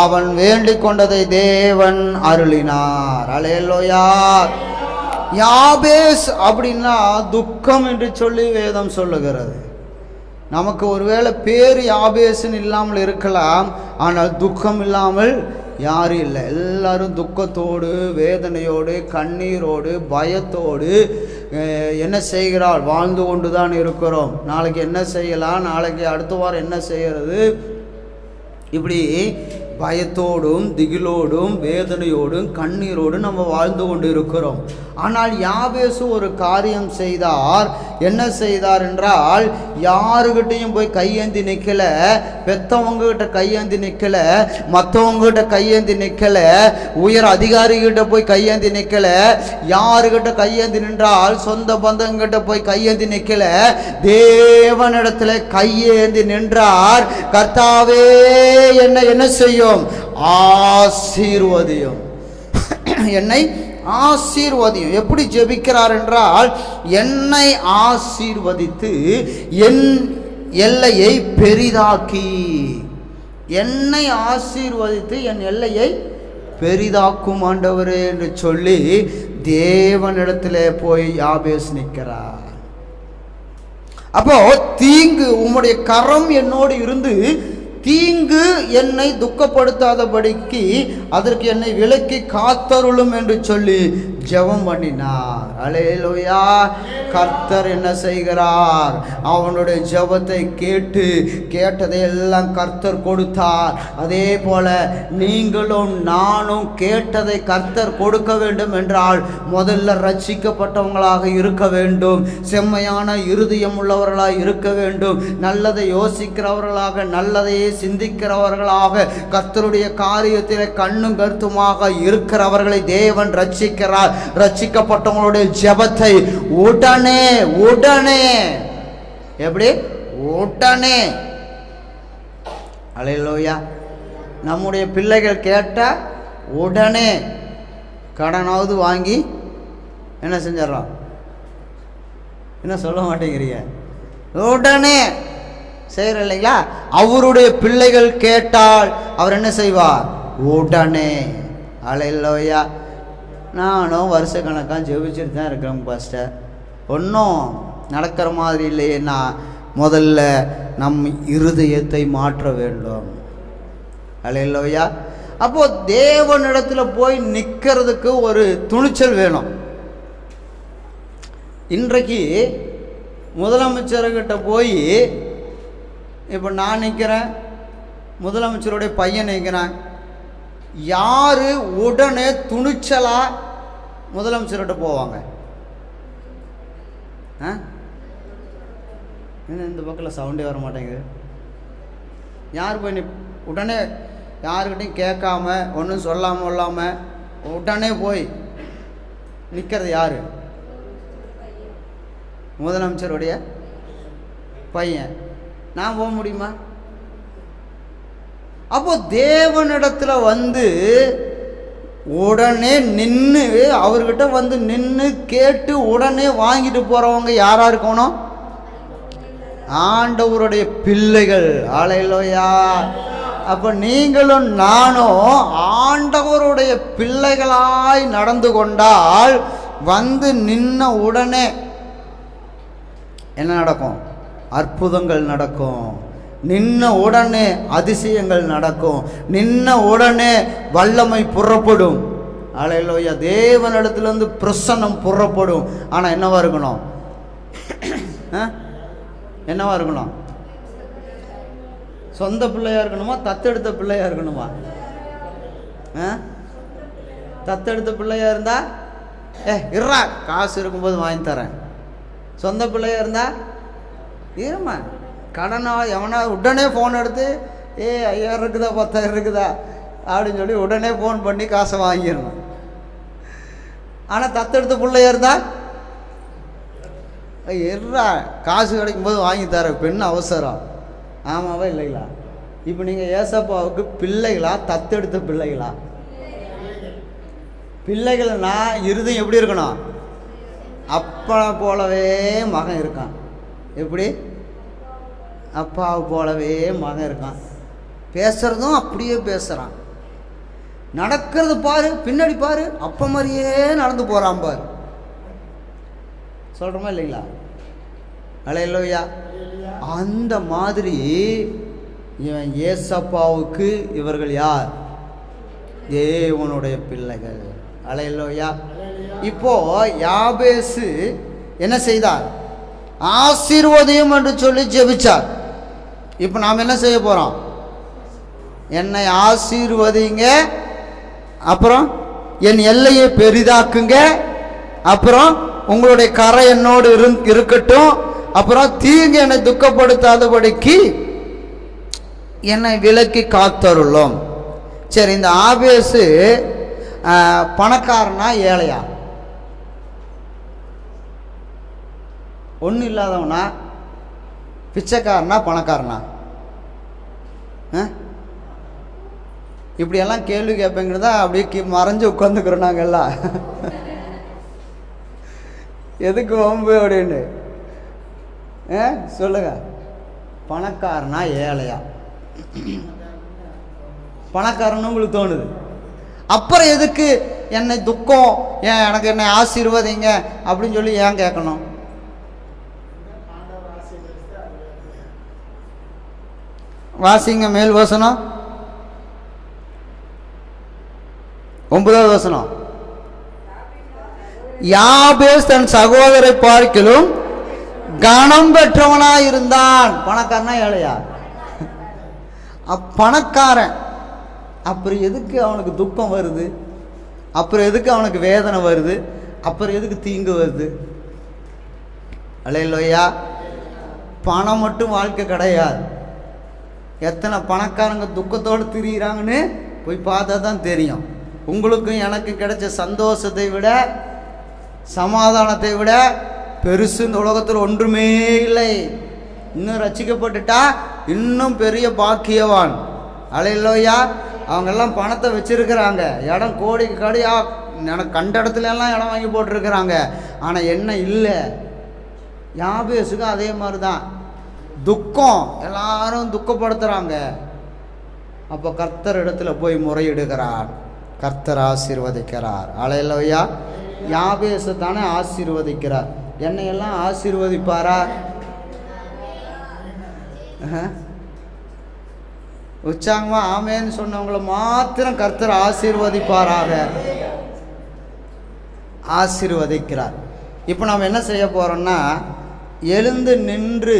அவன் வேண்டிக் கொண்டதை தேவன் அருளினார். அல்லேலூயா. யாபேஸ் அப்படின்னா துக்கம் என்று சொல்லி வேதம் சொல்லுகிறது. நமக்கு ஒருவேளை பேர் யாபேஸ்ன்னு இல்லாமல் இருக்கலாம், ஆனால் துக்கம் இல்லாமல் யாரும் இல்லை. எல்லாரும் துக்கத்தோடு, வேதனையோடு, கண்ணீரோடு, பயத்தோடு என்ன செய்கிறாள்? வாழ்ந்து கொண்டு தான் இருக்கிறோம். நாளைக்கு என்ன செய்யலாம், நாளைக்கு அடுத்த வாரம் என்ன செய்கிறது, இப்படி பயத்தோடும் திகிலோடும் வேதனையோடும் கண்ணீரோடும் நம்ம வாழ்ந்து கொண்டு இருக்கிறோம். ஆனால் யாபேசு ஒரு காரியம் செய்தார். என்ன செய்தார் என்றால், யாருக்கிட்டையும் போய் கையேந்தி நிற்கல, பெற்றவங்க கிட்ட கையேந்தி நிற்கல, மற்றவங்க கிட்ட கையேந்தி நிற்கல, உயர் அதிகாரிகிட்ட போய் கையேந்தி நிற்கல. யாருக்கிட்ட கையேந்தி நின்றால் சொந்த பந்தங்கிட்ட போய் கையேந்தி நிற்கல, தேவனிடத்துல கையேந்தி நின்றார். கர்த்தாவே என்னை என்ன செய்யும்? ஆசீர்வதியும், என்னை ஆசீர்வதியும். எப்படி ஜெபிக்கிறார் என்றால், என்னை ஆசீர்வதித்து என் எல்லையை பெரிதாக்கி, என்னை ஆசீர்வதித்து என் எல்லையை பெரிதாக்கும் ஆண்டவரே என்று சொல்லி தேவனிடத்திலே போய் யாபேஸ் நிற்கிறார். அப்போ தீங்கு உம்முடைய கரம் என்னோடு இருந்து தீங்கு என்னை துக்கப்படுத்தாதபடிக்கு அதற்கு என்னை விலக்கி காத்தருளும் என்று சொல்லி ஜெபம் பண்ணினார். அல்லேலூயா. கர்த்தர் என்ன செய்கிறார்? அவனுடைய ஜெபத்தை கேட்டதை எல்லாம் கர்த்தர் கொடுத்தார். அதே போல நீங்களும் நானும் கேட்டதை கர்த்தர் கொடுக்க வேண்டும் என்றால் முதல்ல ரட்சிக்கப்பட்டவங்களாக இருக்க வேண்டும், செம்மையான இருதயம் உள்ளவர்களாக இருக்க வேண்டும், நல்லதை யோசிக்கிறவர்களாக, நல்லதையே சிந்திக்கிறவர்களாக, கர்த்தருடைய காரியத்தில் கண்ணும் கருத்துமாக இருக்கிறவர்களை தேவன் ரட்சிக்கிறார். ரட்சிக்கப்பட்டவங்களுடைய ஜெபத்தை உடனே எப்படி? உடனே. அல்லேலூயா. நம்முடைய பிள்ளைகள் கேட்டா உடனே கடனாவது வாங்கி என்ன செஞ்சிடறோம்? என்ன சொல்ல மாட்டேங்கிறீங்க? உடனே செய்யற இல்லைங்களா? அவருடைய பிள்ளைகள் கேட்டால் அவர் என்ன செய்வார்? உடனே. அல்லேலூயா. நானும் வருஷக்கணக்காக ஜெபிச்சுட்டு தான் இருக்கிறேன் பாஸ்டர், ஒன்றும் நடக்கிற மாதிரி இல்லையேன்னா முதல்ல நம் இருதயத்தை மாற்ற வேண்டும். அல்லேலூயா. அப்போ தேவனிடத்தில் போய் நிற்கிறதுக்கு ஒரு துணிச்சல் வேணும். இன்றைக்கு முதலமைச்சர்கிட்ட போய், இப்போ நான் நிற்கிறேன், முதலமைச்சருடைய பையன் நிற்கிறான், யார் உடனே துணிச்சலாக முதலமைச்சர்கிட்ட போவாங்க? இந்த பக்கத்தில் சவுண்டே வர மாட்டேங்குது. யார் போய் உடனே யாருக்கிட்டையும் கேட்காம ஒன்றும் சொல்லாமல் உடனே போய் நிற்கிறது யார்? முதலமைச்சருடைய பையன். நான் போக முடியுமா? அப்போ தேவனிடத்தில் வந்து உடனே நின்று, அவர்கிட்ட வந்து நின்று கேட்டு உடனே வாங்கிட்டு போகிறவங்க யாராக இருக்கணும்? ஆண்டவருடைய பிள்ளைகள். அல்லேலூயா. அப்போ நீங்களும் நானும் ஆண்டவருடைய பிள்ளைகளாய் நடந்து கொண்டால் வந்து நின்ன உடனே என்ன நடக்கும்? அற்புதங்கள் நடக்கும். நின்ன உடனே அதிசயங்கள் நடக்கும். நின்ன உடனே வல்லமை புறப்படும். அல்லேலூயா. தேவனிடத்திலிருந்து பிரசன்னம் புறப்படும். ஆனால் என்னவா இருக்கணும்? என்னவா இருக்கணும்? சொந்த பிள்ளையா இருக்கணுமா, தத்தெடுத்த பிள்ளையா இருக்கணுமா? தத்தெடுத்த பிள்ளையா இருந்தா இருறா, காசு இருக்கும்போது வாங்கி தரேன். சொந்த பிள்ளையா இருந்தா இருமா, கடனா எவனா உடனே ஃபோன் எடுத்து 5000 இருக்குதா 10,000 இருக்குதா அப்படின்னு சொல்லி உடனே ஃபோன் பண்ணி காசை வாங்கிடணும். ஆனால் தத்தெடுத்த பிள்ளையா இருந்தா எர்றா, காசு கிடைக்கும்போது வாங்கி தர, பெண் அவசரம். ஆமாவா இல்லைங்களா? இப்போ நீங்கள் ஏசப்பாவுக்கு பிள்ளைகளா, தத்தெடுத்த பிள்ளைகளா? பிள்ளைகள்னா இருதயம் எப்படி இருக்கணும்? அப்பனை போலவே மகன் இருக்கான். எப்படி? அப்பாவை போலவே மகன் இருக்கான். பேசுகிறதும் அப்படியே பேசுகிறான். நடக்கிறது பாரு, பின்னாடி பாரு, அப்போ மாதிரியே நடந்து போகிறான் பாரு. சொல்கிறோமா இல்லைங்களா? அல்லேலூயா. அந்த மாதிரி இவன் ஏசப்பாவுக்கு இவர்கள் யார்? தேவனுடைய பிள்ளைகள். அல்லேலூயா. இப்போ யாபேசு என்ன செய்தார்? ஆசீர்வதியும் என்று சொல்லி ஜெபிச்சார். இப்போ நாம் என்ன செய்ய போகிறோம்? என்னை ஆசீர்வதிங்க, அப்புறம் என் எல்லையை பெரிதாக்குங்க, அப்புறம் உங்களுடைய கரை என்னோடு இருக்கட்டும், அப்புறம் தீங்கு என்னை துக்கப்படுத்தாதபடிக்கு என்னை விலக்கி காத்தருளும். சரி, இந்த ஆபேசு பணக்காரனா ஏழையா? ஒன்றும் இல்லாதவனா? பிச்சைக்காரனா பணக்காரனா? இப்படியெல்லாம் கேள்வி கேட்பேங்கிறதா அப்படியே மறைஞ்சு உட்காந்துக்கிறோம் நாங்கள் எல்லாம். எதுக்கு வம்பு அப்படின்னு சொல்லுங்க. பணக்காரனா ஏழையா? பணக்காரன்னு உங்களுக்கு தோணுது. அப்புறம் எதுக்கு என்னை துக்கம், எனக்கு என்னை ஆசீர்வதிங்க அப்படின்னு சொல்லி ஏன் கேட்கணும்? வாசிங்க மேல் வசனம், 9வது வசனம். யாபேஸ் தன் சகோதரை பார்க்கிலும் கனம் பெற்றவனா இருந்தான். பணக்காரனா ஏழையா? பணக்காரன். அப்புறம் எதுக்கு அவனுக்கு துக்கம் வருது? அப்புறம் எதுக்கு அவனுக்கு வேதனை வருது? அப்புறம் எதுக்கு தீங்கு வருது? அல்லேலூயா. பணம் மட்டும் வாழ்க்கை கிடையாது. எத்தனை பணக்காரங்க துக்கத்தோடு திரியிறாங்கன்னு போய் பார்த்தா தான் தெரியும். உங்களுக்கும் எனக்கு கிடைச்ச சந்தோஷத்தை விட, சமாதானத்தை விட பெருசு இந்த உலகத்தில் ஒன்றுமே இல்லை. இன்னும் ரட்சிக்கப்பட்டுட்டா இன்னும் பெரிய பாக்கியவான். அல்லேலூயா. அவங்கெல்லாம் பணத்தை வச்சிருக்கிறாங்க, இடம் கோடிக்கு கடையா, எனக்கு கண்ட இடத்துல எல்லாம் இடம் வாங்கி போட்டிருக்கிறாங்க. ஆனால் என்ன இல்லை? யாபேசுக்கு அதே மாதிரி தான் துக்கம். எல்லாரும் துக்கப்படுத்துகிறாங்க. அப்போ கர்த்தர் இடத்துல போய் முறையிடுகிறார். கர்த்தர் ஆசீர்வதிக்கிறார். அல்லேலூயா. யாபேசு தானே ஆசீர்வதிக்கிறார். என்னையெல்லாம் ஆசீர்வதிப்பாரா? உற்சாகமா ஆமேன்னு சொன்னவங்களை மாத்திரம் கர்த்தர் ஆசீர்வதிப்பாராக. ஆசீர்வதிக்கிறார். இப்போ நாம் என்ன செய்ய போகிறோம்னா, எழுந்து நின்று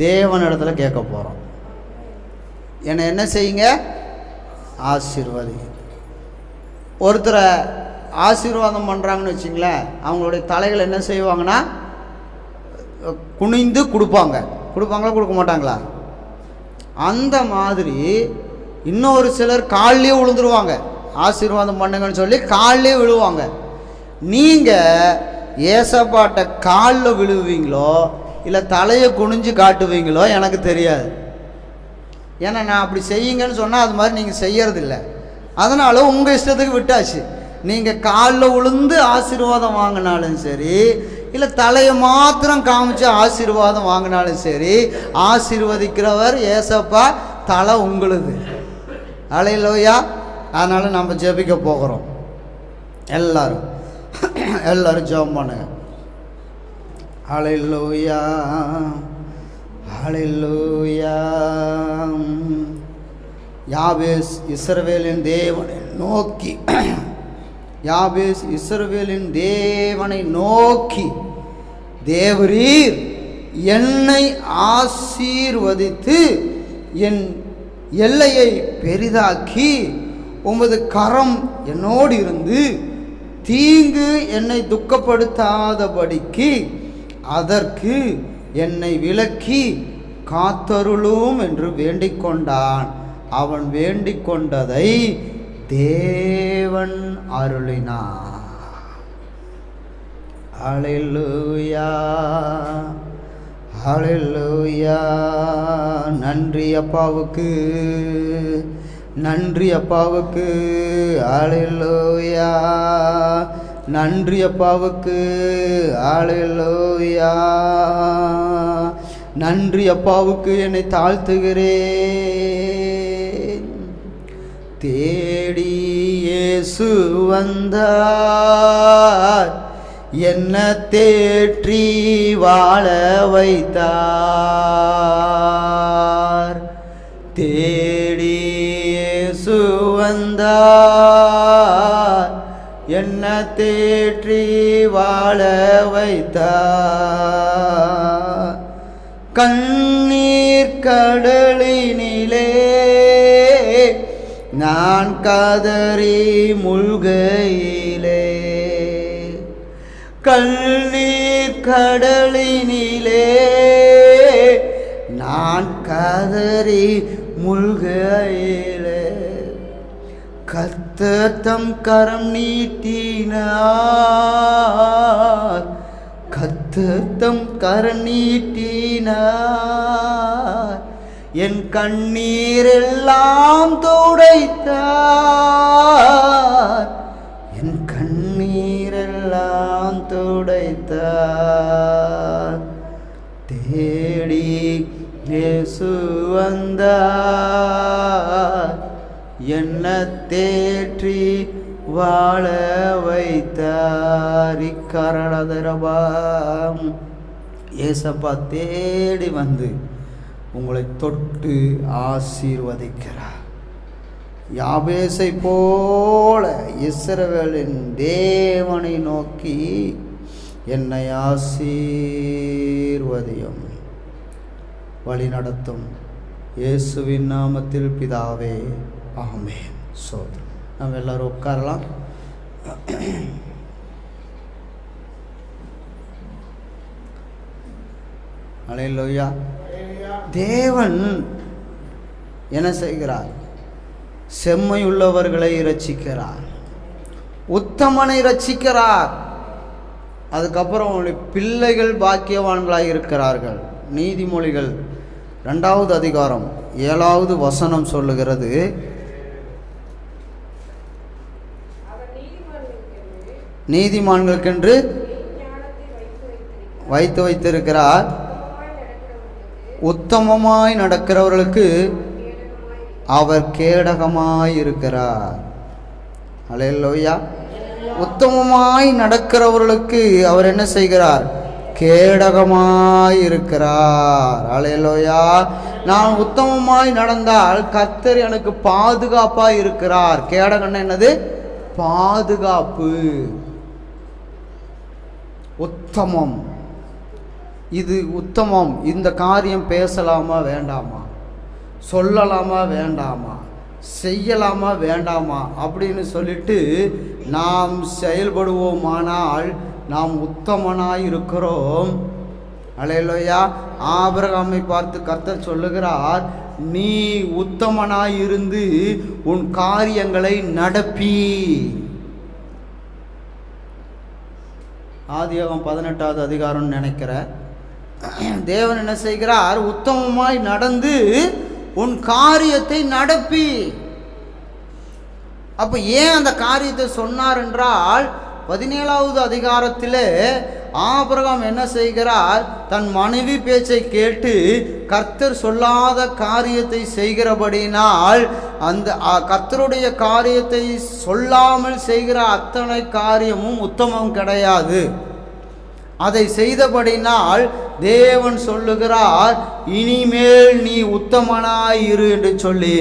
தேவனிடத்தில் கேட்க போகிறோம். என்னை என்ன செய்யுங்க? ஆசீர்வதி. ஒருத்தரை ஆசீர்வாதம் பண்ணுறாங்கன்னு வச்சிங்களேன், அவங்களுடைய தலைகள் என்ன செய்வாங்கன்னா குனிந்து கொடுப்பாங்களா கொடுக்க மாட்டாங்களா? அந்த மாதிரி இன்னொரு சிலர் காலிலே விழுந்துருவாங்க. ஆசீர்வாதம் பண்ணுங்கன்னு சொல்லி காலிலே விழுவாங்க. நீங்கள் ஏசப்பாட்ட காலில் விழுவீங்களோ இல்லை தலையை குனிஞ்சு காட்டுவீங்களோ எனக்கு தெரியாது. ஏன்னா நான் அப்படி செய்யுங்கன்னு சொன்னால் அது மாதிரி நீங்கள் செய்யறதில்ல. அதனால் உங்கள் இஷ்டத்துக்கு விட்டாச்சு. நீங்கள் காலில் விழுந்து ஆசீர்வாதம் வாங்கினாலும் சரி, இல்லை தலையை மாத்திரம் காமிச்சு ஆசீர்வாதம் வாங்கினாலும் சரி, ஆசீர்வதிக்கிறவர் ஏசப்பா, தலை உங்களுது. அல்லேலூயா. அதனால் நம்ம ஜெபிக்க போகிறோம். எல்லாரும் ஜெபம் பண்ணுங்க. அல்லேலூயா, அல்லேலூயா. யாபேஸ் இஸ்ரவேலின் தேவனை நோக்கி, யாபேஸ் இஸ்ரவேலின் தேவனை நோக்கி, தேவரீர் என்னை ஆசீர்வதித்து என் எல்லையை பெரிதாக்கி உமது கரம் என்னோடு இருந்து தீங்கு என்னை துக்கப்படுத்தாதபடிக்கு அதற்கு என்னை விலக்கி காத்தருளும் என்று வேண்டிக் கொண்டான். அவன் வேண்டிக் கொண்டதை தேவன் அருளினார். அல்லேலூயா, அல்லேலூயா. நன்றி அப்பாவுக்கு, நன்றி அப்பாவுக்கு. அல்லேலூயா, நன்றி அப்பாவுக்கு. அல்லேலூயா. நன்றி அப்பாவுக்கு என்னை தாழ்த்துகிறேன். தேடி இயேசு வந்தார், என்ன தேற்றி வாழ வைத்தார். தேடி இயேசு வந்தார், என்ன தேற்றி வாழ வைத்தார். கண்ணீர் கடலினிலே நான் கதறி முழ்கையிலே, கண்ணீர் கடலினிலே நான் கதறி முழ்கையிலே, கர்த்தர் தம் கரம் நீட்டினார், கர்த்தர் தம் கரம் நீட்டினார், என் கண்ணீரெல்லாம் துடைத்தார், என் கண்ணீரெல்லாம் துடைத்தார். தேடி இயேசு வந்தார், என்ன தேற்றி வாழ வைத்தார். இக்கரணதரபாம் ஏசப்பா தேடி வந்து உங்களை தொட்டு ஆசீர்வதிக்கிறார். யாபேசை போல இஸ்ரவேலின் தேவனை நோக்கி என்னை ஆசீர்வதியும், வழி நடத்தும். இயேசுவின் நாமத்தில் பிதாவே, ஆமென். சோதரம். நம்ம எல்லாரும் உட்காரலாம். அல்லேலூயா. தேவன் என்ன செய்கிறார்? செம்மையுள்ளவர்களை இரட்சிக்கிறார், உத்தமனை இரட்சிக்கிறார். அதுக்கப்புறம் அவனுடைய பிள்ளைகள் பாக்கியவான்களாக இருக்கிறார்கள். நீதிமொழிகள் 2வது அதிகாரம் 7வது வசனம் சொல்லுகிறது, நீதிமான்களுக்கென்று வைத்து வைத்திருக்கிறார், உத்தமமாய் நடக்கிறவர்களுக்கு அவர் கேடகமாய் இருக்கிறார். அல்லேலூயா. உத்தமமாய் நடக்கிறவர்களுக்கு அவர் என்ன செய்கிறார்? கேடகமாய் இருக்கிறார். அல்லேலூயா. நான் உத்தமமாய் நடந்தால் கர்த்தர் எனக்கு பாதுகாப்பாய் இருக்கிறார். கேடகம் என்னது? பாதுகாப்பு, உத்தமம். இது உத்தமம். இந்த காரியம் பேசலாமா வேண்டாமா, சொல்லலாமா வேண்டாமா, செய்யலாமா வேண்டாமா அப்படின்னு சொல்லிட்டு நாம் செயல்படுவோமானால் நாம் உத்தமனாய் இருக்கிறோம். அல்லேலூயா. ஆபிரகாமை பார்த்து கர்த்தர் சொல்லுகிறார், நீ உத்தமனாய் இருந்து உன் காரியங்களை நடப்பி. ஆதியாகமம் 18வது அதிகாரம் நினைக்கிறேன். தேவன் என்ன செய்கிறார்? உத்தமமாய் நடந்து உன் காரியத்தை நடப்பி. அப்ப ஏன் அந்த காரியத்தை சொன்னார் என்றால், 17வது அதிகாரத்திலே ஆபிரகாம் என்ன செய்கிறார்? தன் மனைவி பேச்சை கேட்டு கர்த்தர் சொல்லாத காரியத்தை செய்கிறபடினால், அந்த கர்த்தருடைய காரியத்தை சொல்லாமல் செய்கிற அத்தனை காரியமும் உத்தமம் கிடையாது. அதை செய்தபடினால் தேவன் சொல்லுகிறார், இனிமேல் நீ உத்தமனாயிரு என்று சொல்லி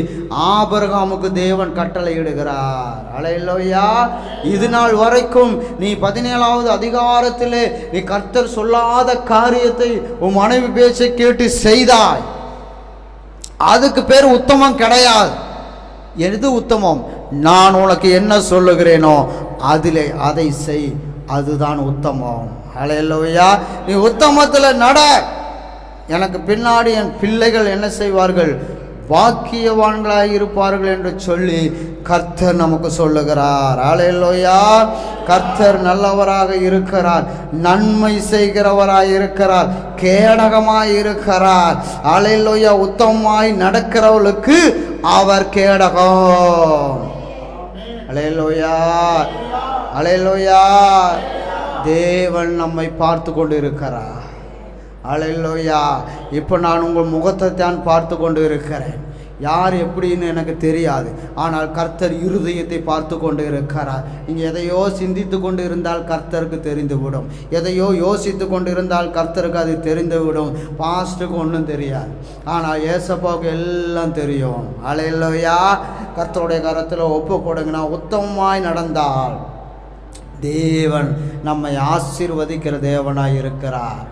ஆபிரகாமுக்கு தேவன் கட்டளையிடுகிறார். அல்லேலூயா. இது நாள் வரைக்கும் நீ 17வது அதிகாரத்திலே நீ கர்த்தர் சொல்லாத காரியத்தை உன் மனைவி பேச்சை கேட்டு செய்தாய், அதுக்கு பேர் உத்தமம் கிடையாது. எது உத்தமம்? நான் உனக்கு என்ன சொல்லுகிறேனோ அதிலே அதை செய், அதுதான் உத்தமம். அல்லேலூயா. நீ உத்தமத்தில் நட, எனக்கு பின்னாடி என் பிள்ளைகள் என்ன செய்வார்கள்? பாக்கியவான்களாக இருப்பார்கள் என்று சொல்லி கர்த்தர் நமக்கு சொல்லுகிறார். அல்லேலூயா. கர்த்தர் நல்லவராக இருக்கிறார், நன்மை செய்கிறவராய் இருக்கிறார், கேடகமாய் இருக்கிறார். அல்லேலூயா. உத்தமமாய் நடக்கிறவர்களுக்கு அவர் கேடகம். அல்லேலூயா. அல்லேலூயா. தேவன் நம்மை பார்த்து கொண்டு இருக்கிறார். அல்லேலூயா. இப்போ நான் உங்கள் முகத்தை தான் பார்த்து கொண்டு இருக்கிறேன். யார் எப்படின்னு எனக்கு தெரியாது, ஆனால் கர்த்தர் இருதயத்தை பார்த்து கொண்டு இருக்கிறார். நீங்கள் எதையோ சிந்தித்து கொண்டு இருந்தால் கர்த்தருக்கு தெரிந்துவிடும், எதையோ யோசித்து கொண்டு இருந்தால் கர்த்தருக்கு அது தெரிந்துவிடும். பாஸ்ட்டுக்கு ஒன்றும் தெரியாது, ஆனால் ஏசப்பாவுக்கு எல்லாம் தெரியும். அல்லேலூயா. கர்த்தருடைய கரத்தில் ஒப்பு கொடுங்கன்னா உத்தமமாய் நடந்தால் தேவன் நம்மை ஆசீர்வதிக்கிற தேவனாய் இருக்கிறார்.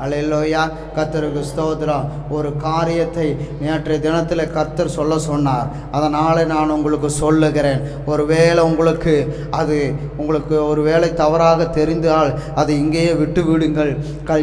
அல்லேலூயா. கர்த்தருக்கு ஸ்தோத்திரம். ஒரு காரியத்தை நேற்றைய தினத்தில் கர்த்தர் சொல்ல சொன்னார், அதனால் நான் உங்களுக்கு சொல்லுகிறேன். ஒருவேளை உங்களுக்கு ஒரு வேளை தவறாக தெரிந்தால் அதை இங்கேயே விட்டு விடுங்கள்.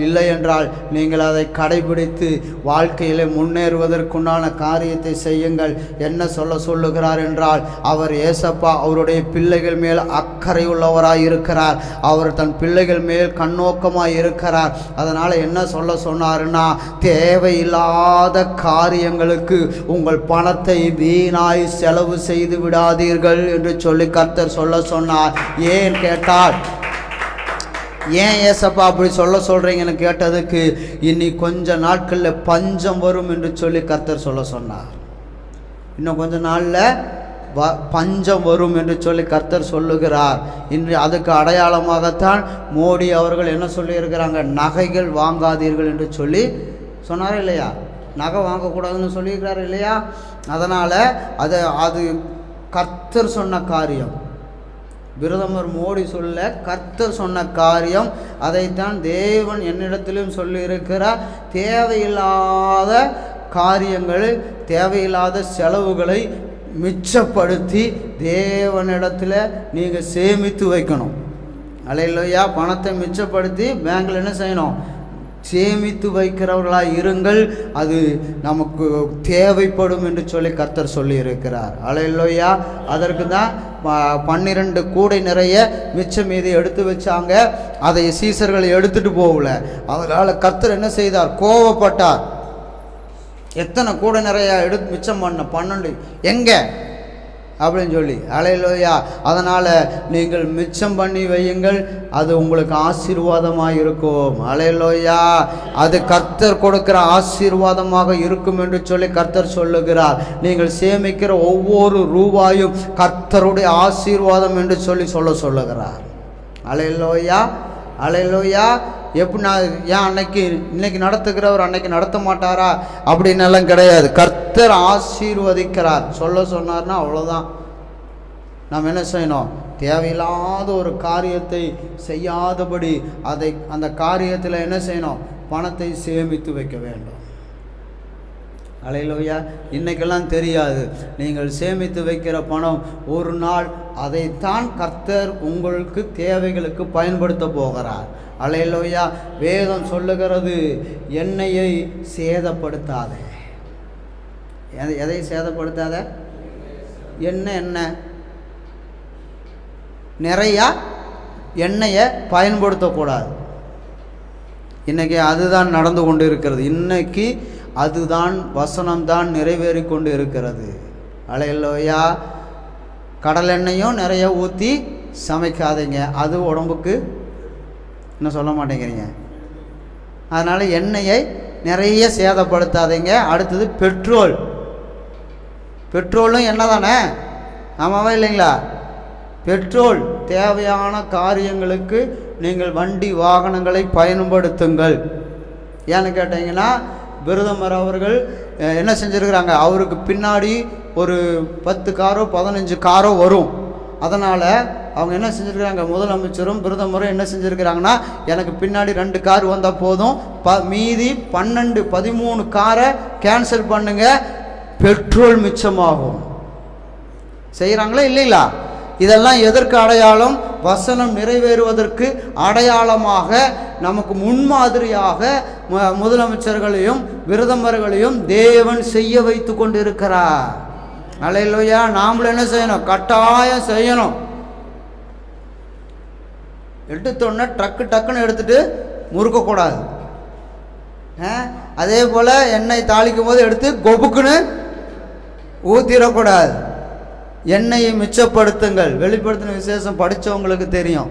இல்லை என்றால் நீங்கள் அதை கடைபிடித்து வாழ்க்கையில் முன்னேறுவதற்குண்டான காரியத்தை செய்யுங்கள். என்ன சொல்லுகிறார் என்றால், அவர் ஏசப்பா அவருடைய பிள்ளைகள் மேல் அக்கறை உள்ளவராய் இருக்கிறார். அவர் தன் பிள்ளைகள் மேல் கண்ணோக்கமாய் இருக்கிறார். அதனால் என்ன சொன்னாருன்னா, தேவையில்லாத காரியங்களுக்கு உங்கள் பணத்தை வீணாய் செலவு செய்து விடாதீர்கள் என்று சொல்லி கர்த்தர் சொன்னார். ஏன் கேட்டால், ஏன் ஏசப்பா அப்படி சொல்கிறீங்கன்னு கேட்டதுக்கு, இனி கொஞ்ச நாட்களில் பஞ்சம் வரும் என்று சொல்லி கர்த்தர் சொன்னார். இன்னும் கொஞ்ச நாளில் பஞ்சம் வரும் என்று சொல்லி கர்த்தர் சொல்லுகிறார். இன்று அதுக்கு அடையாளமாகத்தான் மோடி அவர்கள் என்ன சொல்லியிருக்கிறாங்க, நகைகள் வாங்காதீர்கள் என்று சொல்லி சொன்னார் இல்லையா? நகை வாங்கக்கூடாதுன்னு சொல்லியிருக்கிறார் இல்லையா? அதனால் அது கர்த்தர் சொன்ன காரியம். பிரதமர் மோடி சொல்ல கர்த்தர் சொன்ன காரியம். அதைத்தான் தேவன் என்னிடத்திலும் சொல்லியிருக்கிறார். தேவையில்லாத காரியங்கள், தேவையில்லாத செலவுகளை மிச்சப்படுத்தி தேவனிடத்தில் நீங்கள் சேமித்து வைக்கணும். அல்லேலூயா. பணத்தை மிச்சப்படுத்தி பேங்கில் என்ன செய்யணும், சேமித்து வைக்கிறவர்களாக இருங்கள். அது நமக்கு தேவைப்படும் என்று சொல்லி கர்த்தர் சொல்லி இருக்கிறார். அல்லேலூயா. அதற்கு தான் 12 கூடை நிறைய மிச்சம் மீதி எடுத்து வச்சாங்க. அதை சீசர்கள் எடுத்துகிட்டு போகல. அதனால் கர்த்தர் என்ன செய்தார், கோபப்பட்டார். எத்தனை கூட நிறைய மிச்சம் 12 எங்கே அப்படின்னு சொல்லி. அல்லேலூயா. அதனால் நீங்கள் மிச்சம் பண்ணி வையுங்கள், அது உங்களுக்கு ஆசீர்வாதமாக இருக்கும். அல்லேலூயா. அது கர்த்தர் கொடுக்கிற ஆசீர்வாதமாக இருக்கும் என்று சொல்லி கர்த்தர் சொல்லுகிறார். நீங்கள் சேமிக்கிற ஒவ்வொரு ரூபாயும் கர்த்தருடைய ஆசீர்வாதம் என்று சொல்லி சொல்லுகிறார். அல்லேலூயா. அல்லேலூயா. எப்படி நான் ஏன் இன்னைக்கு நடத்துகிறவர் அன்னைக்கு நடத்த மாட்டாரா அப்படின்னெல்லாம் கிடையாது. கர்த்தர் ஆசீர்வதிக்கிறார். சொன்னார்னா அவ்வளோதான். நாம் என்ன செய்யணும், தேவையில்லாத ஒரு காரியத்தை செய்யாதபடி அந்த காரியத்தில் என்ன செய்யணும், பணத்தை சேமித்து வைக்க வேண்டும். அல்லேலூயா. இன்றைக்கெல்லாம் தெரியாது. நீங்கள் சேமித்து வைக்கிற பணம் ஒரு நாள் அதைத்தான் கர்த்தர் உங்களுக்கு தேவைகளுக்கு பயன்படுத்த போகிறார். அல்லேலூயா. வேதம் சொல்லுகிறது, எண்ணெயை சேதப்படுத்தாத. எதை சேதப்படுத்தாத? என்ன நிறையா எண்ணெயை பயன்படுத்தக்கூடாது. இன்றைக்கி அதுதான் நடந்து கொண்டு இருக்கிறது. இன்றைக்கி அதுதான் வசனம்தான் நிறைவேறி கொண்டு இருக்கிறது. அல்லேலூயா. கடலெண்ணெயும் நிறைய ஊற்றி சமைக்காதீங்க, அது உடம்புக்கு இன்னும் சொல்ல மாட்டேங்கிறீங்க. அதனால் எண்ணெயை நிறைய சேதப்படுத்தாதீங்க. அடுத்தது பெட்ரோலும் என்ன தானே, ஆமாவா இல்லைங்களா? பெட்ரோல் தேவையான காரியங்களுக்கு நீங்கள் வண்டி வாகனங்களை பயன்படுத்துங்கள். ஏன்னு கேட்டிங்கன்னா, பிரதமர் அவர்கள் என்ன செஞ்சுருக்கிறாங்க, அவருக்கு பின்னாடி ஒரு 10 காரோ 15 காரோ வரும். அதனால் அவங்க என்ன செஞ்சுருக்கிறாங்க, முதலமைச்சரும் பிரதமரும் என்ன செஞ்சுருக்கிறாங்கன்னா, எனக்கு பின்னாடி 2 கார் வந்தால் போதும், மீதி 12 13 காரை கேன்சல் பண்ணுங்க, பெட்ரோல் மிச்சமாகும். செய்கிறாங்களா இல்லைங்களா? இதெல்லாம் எதற்கு அடையாளம்? வசனம் நிறைவேறுவதற்கு அடையாளமாக, நமக்கு முன்மாதிரியாக முதலமைச்சர்களையும் பிரதமர்களையும் தேவன் செய்ய வைத்து கொண்டிருக்கிறார். அல்லேலூயா. நாமளும் என்ன செய்யணும், கட்டாயம் செய்யணும். எடுத்தோடனே டக்குன்னு எடுத்துட்டு முறுக்கக்கூடாது. அதே போல் எண்ணெய் தாளிக்கும் போது எடுத்து கொபுக்குன்னு ஊற்றிடக்கூடாது. எண்ணெயை மிச்சப்படுத்துங்கள். வெளிப்படுத்தின விசேஷம் படித்தவங்களுக்கு தெரியும்.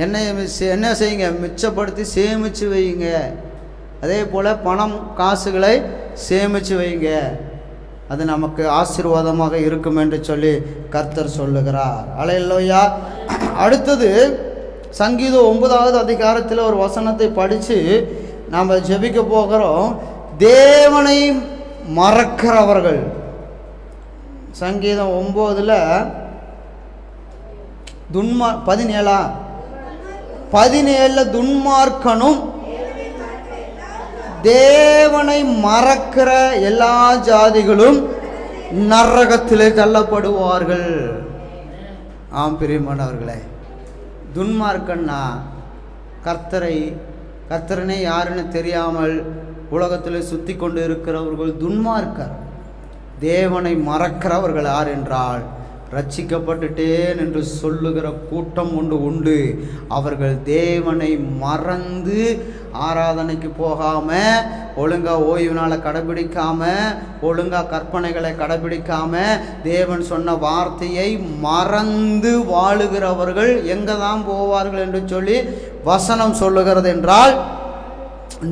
எண்ணெயை என்ன செய்யுங்க, மிச்சப்படுத்தி சேமித்து வையுங்க. அதே போல் பணம் காசுகளை சேமித்து வைங்க, அது நமக்கு ஆசீர்வாதமாக இருக்கும் என்று சொல்லி கர்த்தர் சொல்லுகிறார். அல்லேலூயா. அடுத்தது சங்கீதம் 9வது அதிகாரத்தில் ஒரு வசனத்தை படித்து நாம் ஜெபிக்க போகிறோம். தேவனை மறக்கிறவர்கள். சங்கீதம் 9ல் 17 துன்மார்க்கனும் தேவனை மறக்கிற எல்லா ஜாதிகளும் நரகத்திலே தள்ளப்படுவார்கள். ஆம் பிரியமானவர்களே, துன்மார்க்கன்னா கர்த்தரனே யாருன்னு தெரியாமல் உலகத்தில் சுற்றி கொண்டு இருக்கிறவர்கள் துன்மார்க்கர். தேவனை மறக்கிறவர்கள் யார் என்றால், ரட்சிக்கப்பட்டுட்டேன் என்று சொல்லுகிற கூட்டம் உண்டு. அவர்கள் தேவனை மறந்து ஆராதனைக்கு போகாமல், ஒழுங்காக ஓய்வு நாளை கடைபிடிக்காமல், ஒழுங்காக கற்பனைகளை கடைபிடிக்காமல், தேவன் சொன்ன வார்த்தையை மறந்து வாழுகிறவர்கள் எங்கே தான் போவார்கள் என்று சொல்லி வசனம் சொல்லுகிறது என்றால்,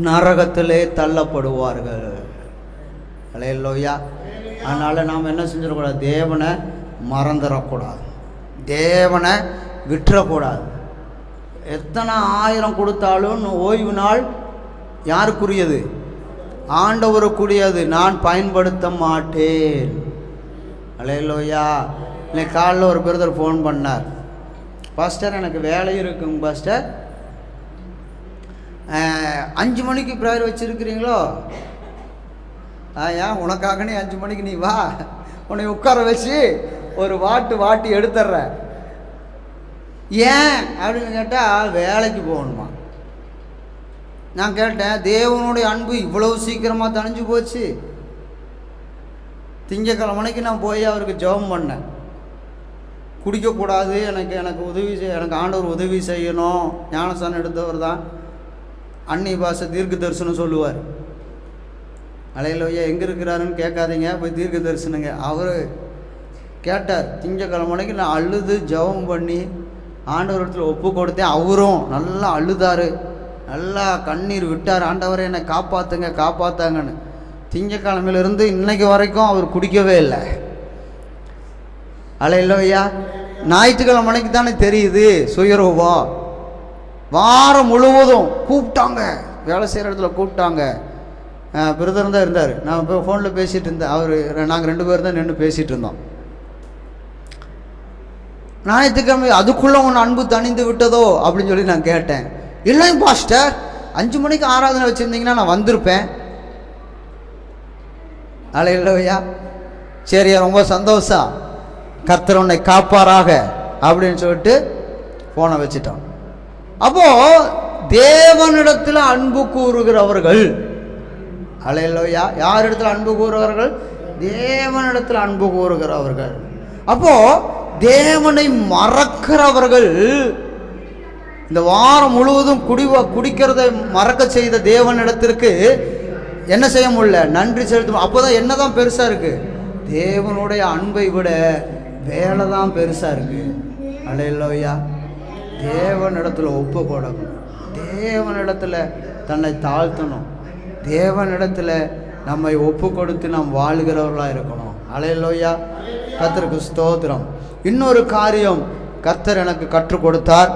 நரகத்திலே தள்ளப்படுவார்கள். அல்லேலூயா. அதனால் நாம் என்ன செஞ்சிடக்கூடாது? தேவனை மறந்துடக்கூடாது, தேவனை விட்டுறக்கூடாது. எத்தனை 1000 கொடுத்தாலும் ஓய்வு நாள் யாருக்குரியது? ஆண்டவருக்குரியது. நான் பயன்படுத்த மாட்டேன். அல்லேலூயா. இன்னைக்கு காலையில் ஒரு பிரதர் ஃபோன் பண்ணார். பாஸ்டர், எனக்கு வேலை இருக்குங்க பாஸ்டர், 5 மணிக்கு ப்ரேயர் வச்சுருக்கிறீங்களோ? ஏன் உனக்காக நீ 5 மணிக்கு நீ வா, உன்னை உட்கார வச்சு ஒரு வாட்டி எடுத்துட்ற. ஏன் அப்படின்னு கேட்டால், வேலைக்கு போகணுமா. நான் கேட்டேன், தேவனுடைய அன்பு இவ்வளவு சீக்கிரமாக தணிஞ்சு போச்சு? திங்கக்கிழமைக்கு நான் போய் அவருக்கு ஜெபம் பண்ணேன். குடிக்கக்கூடாது, எனக்கு உதவி எனக்கு ஆண்டவர் உதவி செய்யணும். ஞானஸ்தானம் எடுத்தவர் தான், அந்நிய பாஷை தீர்க்க தரிசனம் சொல்லுவார். அல்லேலூயா. எங்கே இருக்கிறாருன்னு கேட்காதீங்க, போய் தீர்க்க தரிசனங்க. அவர் கேட்டார். திங்கக்கிழமைக்கு நான் அழுது ஜெபம் பண்ணி ஆண்டவரிடத்தில் ஒப்பு கொடுத்தேன். அவரும் நல்லா அழுதார், நல்லா கண்ணீர் விட்டார். ஆண்டவரை என்னை காப்பாற்றுங்கன்னு. திங்கக்கிழமையிலிருந்து இன்னைக்கு வரைக்கும் அவர் குடிக்கவே இல்லை. அல்லேலூயா. ஞாயிற்றுக்கிழமைக்கு தானே தெரியுது சுயரூபம். வாரம் முழுவதும் கூப்பிட்டாங்க, வேலை செய்கிற இடத்துல கூப்பிட்டாங்க. பிரதர் தான் இருந்தார். நான் இப்போ ஃபோனில் பேசிகிட்டு இருந்தேன். நாங்கள் 2 பேர் தான் நின்று பேசிகிட்டு இருந்தோம். ஞாயிற்றுக்கிழமை அதுக்குள்ளே உன் அன்பு தணிந்து விட்டதோ அப்படின்னு சொல்லி நான் கேட்டேன். இல்லைங்க பாஸ்டர், 5 மணிக்கு ஆராதனை வச்சுருந்தீங்கன்னா நான் வந்திருப்பேன். அல்லேலூயா. சரியா, ரொம்ப சந்தோஷம், கர்த்தர் உன்னை காப்பாராக அப்படின்னு சொல்லிட்டு ஃபோனை வச்சுட்டோம். அப்போது தேவனிடத்தில் அன்பு கூறுகிறவர்கள், அல்லேலூயா, யார் இடத்துல அன்பு கூறுகிறவர்கள்? தேவனிடத்தில் அன்பு கூறுகிறவர்கள். அப்போது தேவனை மறக்கிறவர்கள் இந்த வாரம் முழுவதும் குடிக்கிறதை மறக்க செய்த தேவனிடத்திற்கு என்ன செய்ய முடியல? நன்றி செலுத்தும். அப்போ தான் என்ன தான் பெருசாக இருக்குது? தேவனுடைய அன்பை விட வேலை தான் பெருசாக இருக்குது. அல்லேலூயா. தேவனிடத்தில் ஒப்பு கொடுக்கணும், தேவனிடத்தில் தன்னை தாழ்த்தணும், தேவனிடத்தில் நம்மை ஒப்பு கொடுத்து நாம் வாழ்கிறவர்களாக இருக்கணும். அல்லேலூயா. கர்த்தருக்கு ஸ்தோத்திரம். இன்னொரு காரியம் கர்த்தர் எனக்கு கற்றுக் கொடுத்தார்,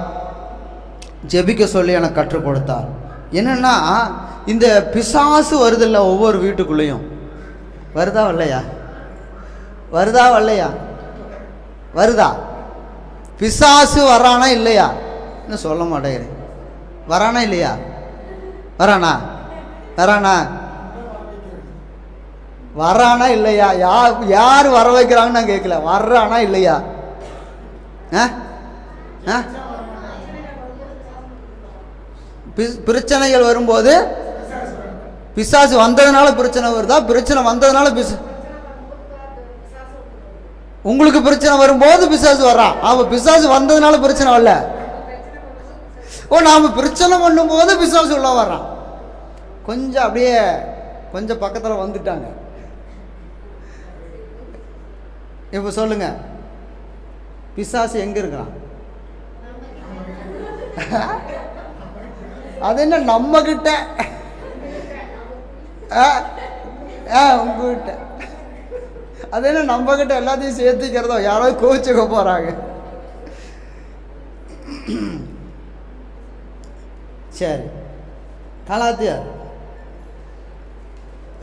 ஜெபிக்க சொல்லி எனக்கு கற்றுக் கொடுத்தார். என்னென்னா, இந்த பிசாசு வருதில்ல ஒவ்வொரு வீட்டுக்குள்ளேயும். வருதா வரலையா? வருதா? பிசாசு வரானா இல்லையா? இன்னும் சொல்ல மாட்டேங்கிறேன். வரானா இல்லையா? வரானா இல்லையா? யார் வர வைக்கிறாங்கன்னு நான் கேட்கல. வர்றானா இல்லையா? பிரச்சனைகள் வரும்போது பிசாசு வந்ததுனால பிரச்சனை வருதா? பிரச்சனை வந்ததுனால உங்களுக்கு பிரச்சனை வரும்போது பிசாசு வர்றான். அவன் பிசாசு வந்ததுனால பிரச்சனை வரல. நாம பிரச்சனை பண்ணும் போது பிசாசு உள்ள வர்றான். கொஞ்சம் அப்படியே கொஞ்சம் பக்கத்தில் வந்துட்டாங்க. இப்போ சொல்லுங்க, பிசாசு எங்க இருக்கிறான்? அது என்ன நம்ம கிட்ட? உங்ககிட்ட அது என்ன நம்ம கிட்ட எல்லாத்தையும் சேர்த்திக்கிறதோ, யாராவது கோச்சுக்க போறாங்க. சரி, கலாத்தியர்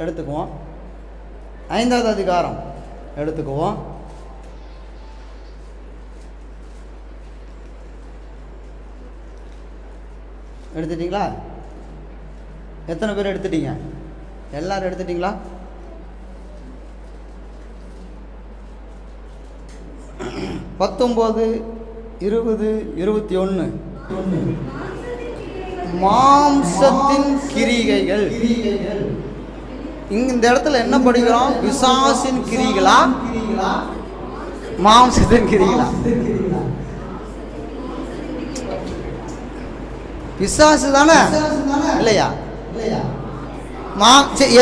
எடுத்துக்குவோம். 5வது அதிகாரம் எடுத்துக்குவோம். எடுத்துட்டீங்களா? எத்தனை பேர் எடுத்துட்டீங்க? எல்லாரும் எடுத்துட்டீங்களா? (19, 20, 21) மாம்சத்தின் கிரிகைகள். இந்த இடத்துல என்ன படிக்கிறோம்? பிசாசின் கிரிகளா, மாம்சத்தின் கிரிகளா? பிசாசு தானே, இல்லையா?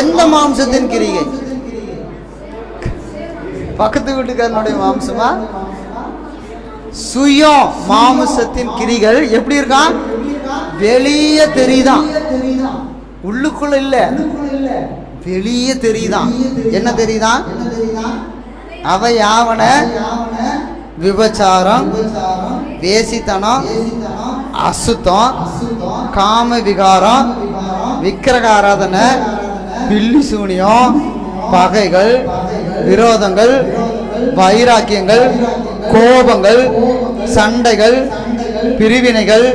எந்த மாம்சத்தின் கிரிகை? பக்கத்து வீட்டுக்காரனுடைய மாம்சமா? சுயம் மாம்சத்தின் கிரிகள் எப்படி இருக்கான்? வெளியே தெரியுதான், உள்ளுக்குள்ள இல்ல, வெளியே தெரியுதான். என்ன தெரியுதான்? அவை யாவன விபச்சாரம், வேசித்தனம், அசுத்தம், காம விகாரம், விக்கிரக ஆராதனை, பில்லி சூனியம், பகைகள், விரோதங்கள், வைராக்கியங்கள், கோபங்கள், சண்டைகள், பிரிவினைகள்,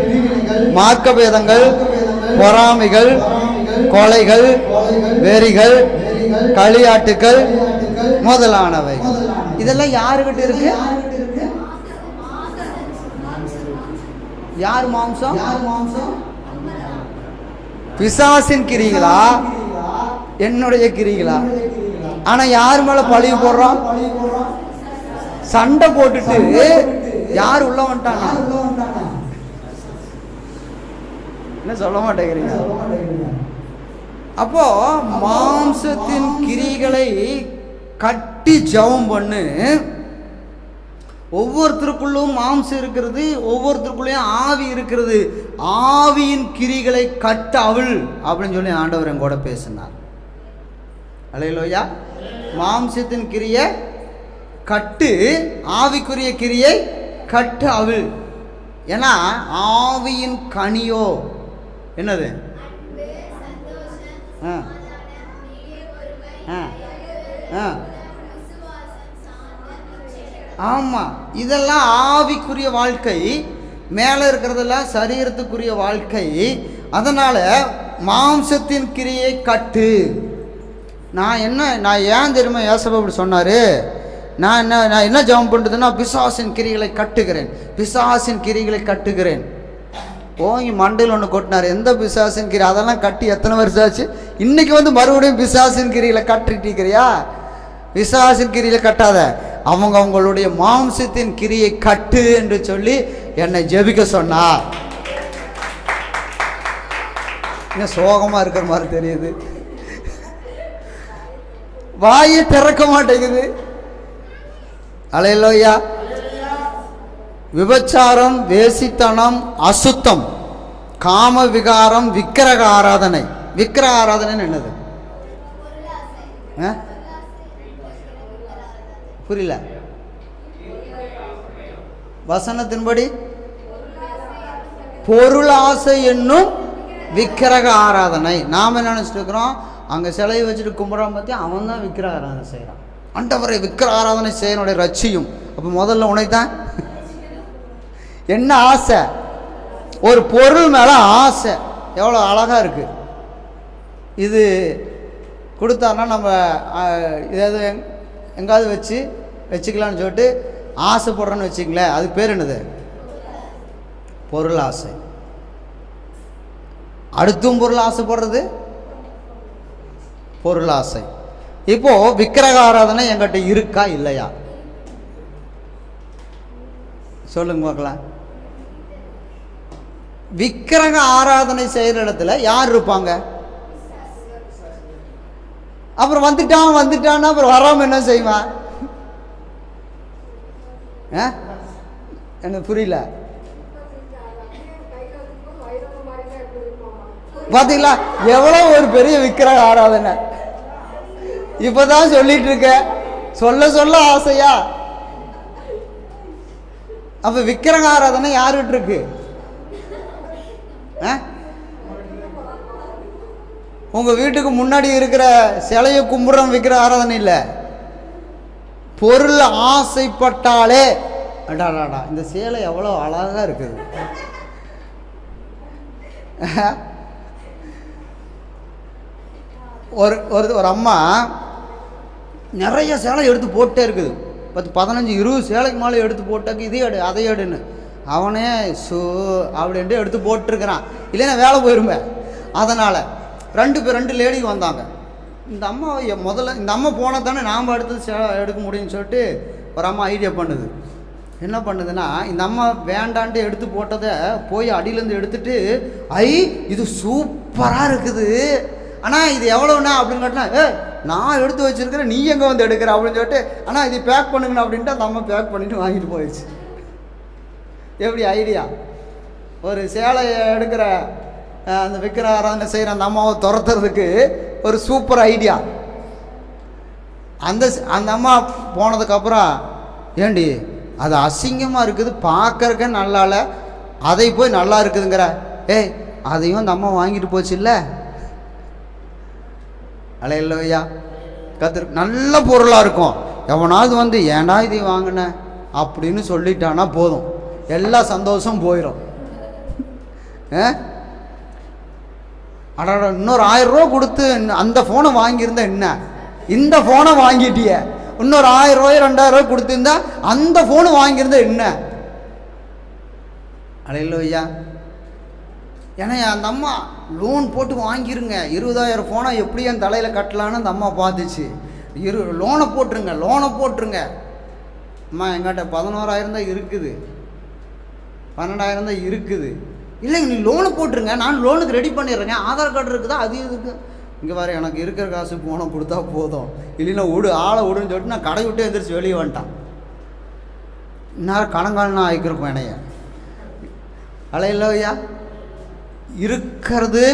மார்க்கபேதங்கள், பொறாமைகள், கொலைகள், வெறிகள், களியாட்டுக்கள் முதலானவை. இதெல்லாம் யாருக்கிட்ட இருக்கு? யார் மாம்சம்? பிசாசின் கிரிகளா, என்னுடைய கிரிகளா? ஆனா யார் மேல பழிவு போடுறோம்? சண்டை போட்டுட்டு யார் உள்ள வந்துட்டாங்க? என்ன சொல்ல மாட்டேங்கிறீங்க? அப்போ மாம்சத்தின் கிரிகளை கட்டி ஜெபம் பண்ணு. ஒவ்வொருத்தருக்குள்ளும் மாம்சம் இருக்கிறது, ஒவ்வொருத்தருக்குள்ளேயும் ஆவி இருக்கிறது. ஆவியின் கிரிகளை கட்ட அவள் அப்படின்னு சொல்லி ஆண்டவர் என் கூட பேசினார். அல்லேலூயா. மாம்சத்தின் கிரியை கட்டு, ஆவிக்குரிய கிரியை கட்டு அவள். ஏன்னா ஆவியின் கனியோ என்னது? ஆமா, இதெல்லாம் ஆவிக்குரிய வாழ்க்கை. மேலே இருக்கிறதெல்லாம் சரீரத்துக்குரிய வாழ்க்கை. அதனால மாம்சத்தின் கிரியை கட்டு. நான் ஏன் தெரியுமா ஏசப்பா இப்படி சொன்னாரு? நான் என்ன ஜெபம் பண்ணுறதுன்னா, பிசாசின் கிரிகளை கட்டுகிறேன், பிசாசின் கிரிகளை கட்டுகிறேன். ஓங்கி மண்டையில் ஒன்று கொட்டினார். எந்த பிசாசின் கிரி? அதெல்லாம் கட்டி எத்தனை வருஷம் ஆச்சு? இன்னைக்கு வந்து மறுபடியும் பிசாசின் கிரிகளை கட்டிட்டிருக்கிறியா? பிசாசின் கிரியை கட்டாத, அவங்களுடைய மாம்சத்தின் கிரியை கட்டு என்று சொல்லி என்னை ஜெபிக்க சொன்னார். என்ன சோகமா இருக்கிற மாதிரி தெரியுது? வாயை திறக்க மாட்டேங்குது. அல்லேலூயா. விபச்சாரம், வேசித்தனம், அசுத்தம், காம விகாரம், விக்கிரக ஆராதனை. விக்கிரக ஆராதனை என்னது? புரியல. வசனத்தின்படி பொருளாசை என்னும் விக்கிரக ஆராதனை. நாம என்ன நினைச்சிட்டு இருக்கிறோம்? அங்க சிலையை வச்சுட்டு கும்பிடாம பத்தி அவன் தான் விக்கிரக ஆராதனை செய்யறான். ஆண்டவரை விக்கிரக ஆராதனை செய்யனுடைய ரட்சியும். அப்ப முதல்ல உனைத்தான் என்ன ஆசை? ஒரு பொருள் மேல ஆசை. எவ்வளோ அழகா இருக்கு இது. கொடுத்தாருன்னா நம்ம ஏதாவது எங்காவது வச்சுக்கலான்னு சொல்லிட்டு ஆசைப்படுறோன்னு வச்சுங்களேன். அது பேர் என்னது? பொருள் ஆசை. அடுத்தும் பொருள் ஆசைப்படுறது பொருள் ஆசை. இப்போ விக்கிரக ஆராதனை எங்கிட்ட இருக்கா இல்லையா? சொல்லுங்க பார்க்கலாம். விக்கிரக ஆராதனை செய்யற இடத்துல யார் இருப்பாங்க? அப்புறம் வந்துட்டான் அப்புறம் வராம என்ன செய்வான்? எனக்கு புரியல. பார்த்தீங்களா எவ்வளோ ஒரு பெரிய விக்கிரக ஆராதனை. இப்போதான் சொல்லிட்டு இருக்க, சொல்ல சொல்ல ஆசையா. அப்ப விக்கிரக ஆராதனை யாருகிட்ட இருக்கு? உங்க வீட்டுக்கு முன்னாடி இருக்கிற சிலையை கும்பிடுற விக்கிரக ஆராதனை இல்லை. பொருள் ஆசைப்பட்டாலே அடாடாடா இந்த சேலை எவ்வளோ அழகா இருக்குது. ஒரு ஒரு அம்மா நிறைய சேலை எடுத்து போட்டே இருக்குது. 10, 15, 20 சேலைக்கு மேலே எடுத்து போட்டாக்கு இதே எடு அதை எடுன்னு அவனே அப்படின்ட்டு எடுத்து போட்டுருக்கிறான். இல்லைன்னா வேலை போயிருமே. அதனால் 2 லேடிக்கு வந்தாங்க. இந்த அம்மா முதல்ல இந்த அம்மா போனால் தானே நாம் அடுத்தது சேலை எடுக்க முடியும்னு சொல்லிட்டு ஒரு அம்மா ஐடியா பண்ணுது. என்ன பண்ணுதுன்னா, இந்த அம்மா வேண்டான்ட்டு எடுத்து போட்டதை போய் அடியிலேருந்து எடுத்துட்டு, இது சூப்பராக இருக்குது, ஆனால் இது எவ்வளோண்ணா அப்படின்னு கேட்டா, நான் எடுத்து வச்சுருக்கிறேன், நீ எங்கே வந்து எடுக்கிற அப்படின்னு சொல்லிட்டு, ஆனால் இது பேக் பண்ணுங்கண்ணா அப்படின்ட்டு அந்த அம்மா பேக் பண்ணிவிட்டு வாங்கிட்டு போயிடுச்சு. எப்படி ஐடியா? ஒரு சேலையை எடுக்கிற அந்த விக்கிர ஆராதனை செய்கிற அந்த அம்மாவை துரத்துறதுக்கு ஒரு சூப்பர் ஐடியா. அந்த அம்மா போனதுக்கப்புறம், ஏண்டி அது அசிங்கமாக இருக்குது, பார்க்கறக்க நல்லா இல்லை, அதை போய் நல்லா இருக்குதுங்கிற, அதையும் அந்த அம்மா வாங்கிட்டு போச்சு இல்லை. இல்லையா நல்ல பொருளாக இருக்கும். எவனாவது வந்து ஏன்டா இதை வாங்கின அப்படின்னு சொல்லிட்டானா போதும், எல்லா சந்தோஷம் போயிடும். அட இன்னொரு 1000 ரூபா கொடுத்து அந்த ஃபோனை வாங்கியிருந்தா என்ன, இந்த ஃபோனை வாங்கிட்டிய, இன்னொரு 1000 ரூபாய் 2000 ரூபாய் கொடுத்துருந்தா அந்த ஃபோனு வாங்கியிருந்தா என்ன. இல்லையா ஏன்னா அந்த அம்மா லோன் போட்டு வாங்கிருங்க, 20,000 ஃபோனை எப்படி என் தலையில் கட்டலான்னு அந்த அம்மா பார்த்துச்சு. லோனை போட்டுருங்க. அம்மா எங்கிட்ட 11,000 தான் இருக்குது, 12,000 தான் இருக்குது. இல்லைங்க நீ லோனை போட்டுருங்க, நான் லோனுக்கு ரெடி பண்ணிடுறேங்க, ஆதார் கார்டு இருக்குதா அது இருக்குது. இங்கே வர எனக்கு இருக்கிற காசு போனை கொடுத்தா போதும், இல்லைன்னா ஆளை விடுன்னு சொல்லிட்டு நான் கடை விட்டு எழுந்திரிச்சு வெளியே வந்துட்டான். இந்நேரம் கடங்காலனா ஆகிக்கிறப்போம் என்னைய. இல்லையா இருக்கிறது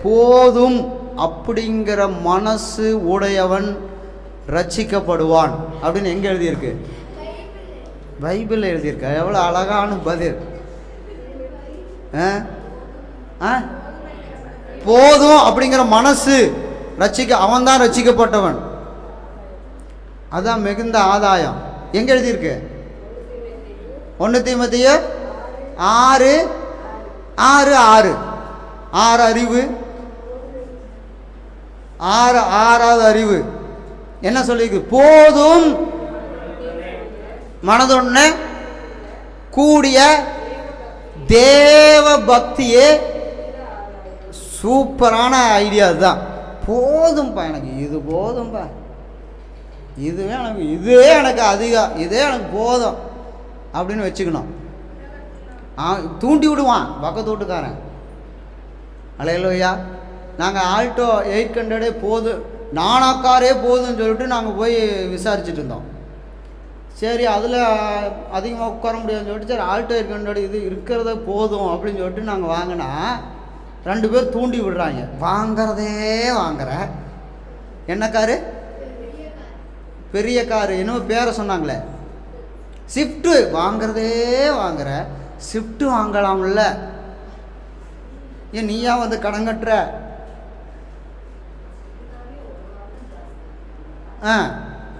போதும் அப்படிங்கிற மனசு உடையவன் ரட்சிக்கப்படுவான் அப்படின்னு எங்கே எழுதியிருக்கு? பைபிளில் எழுதியிருக்க. எவ்வளோ அழகான பதில். போதும் அப்படிங்கிற மனசு அவன் தான் ரட்சிக்கப்பட்டவன். அதான் மிகுந்த ஆதாயம். எங்க எழுதியிருக்கு? 1 தீமோத்தேயு 6:6 அறிவு, 6வது அறிவு என்ன சொல்லிருக்கு? போதும் மனதொன்னு கூடிய தேவ பக்தியே. சூப்பரான ஐடியா தான். போதும்பா, எனக்கு இது போதும்பா, இதுவே எனக்கு அதிகம், இதே எனக்கு போதும் அப்படின்னு வச்சுக்கணும். தூண்டி விடுவான் பக்கத்து வீட்டுக்காரன். இல்லையா நாங்கள் ஆல்டோ 800 போதும், நானாக்காரே போதும்னு சொல்லிட்டு நாங்கள் போய் விசாரிச்சுட்டு இருந்தோம். சரி அதில் அதிகமாக உட்கார முடியாதுன்னு சொல்லிட்டு சரி ஆல்டோ 800 இது இருக்கிறத போதும் அப்படின்னு சொல்லிட்டு நாங்கள் வாங்கினா 2 பேர் தூண்டி விடுறாங்க. வாங்குற என்ன காரு? பெரிய காரு, என்னமோ பேரை சொன்னாங்களே, ஸ்விஃப்ட்டு. வாங்குற ஸ்விஃப்ட்டு வாங்கலாம்ல, ஏன் நீயா வந்து கடன் கட்டுற?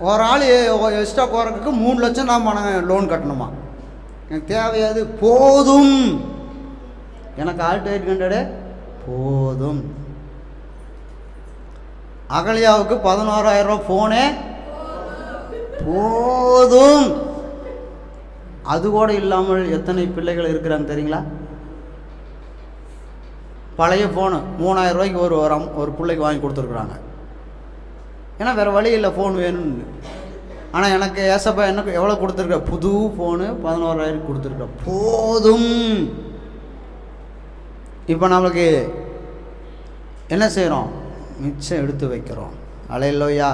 ஒரு ஆள் எக்ஸ்ட்ரா குறைக்கு 3 லட்சம் நான் பணம் லோன் கட்டணுமா? எனக்கு தேவையாது. போதும், எனக்கு ஆல்டோ 800 போதும். அகலியாவுக்கு 11,000 ரூபா ஃபோனே போதும். அது கூட இல்லாமல் எத்தனை பிள்ளைகள் இருக்கிறாங்க தெரியுங்களா? பழைய ஃபோனு 3,000 ரூபாய்க்கு ஒரு பிள்ளைக்கு வாங்கி கொடுத்துருக்குறாங்க. ஏன்னா வேறு வழி இல்லை, ஃபோன் வேணும்னு. ஆனால் எனக்கு ஏசப்பா எனக்கு எவ்வளோ கொடுத்துருக்க? புது ஃபோனு 11,000 கொடுத்துருக்க. போதும். இப்போ நம்மளுக்கு என்ன செய்கிறோம்? மிச்சம் எடுத்து வைக்கிறோம். இல்லையா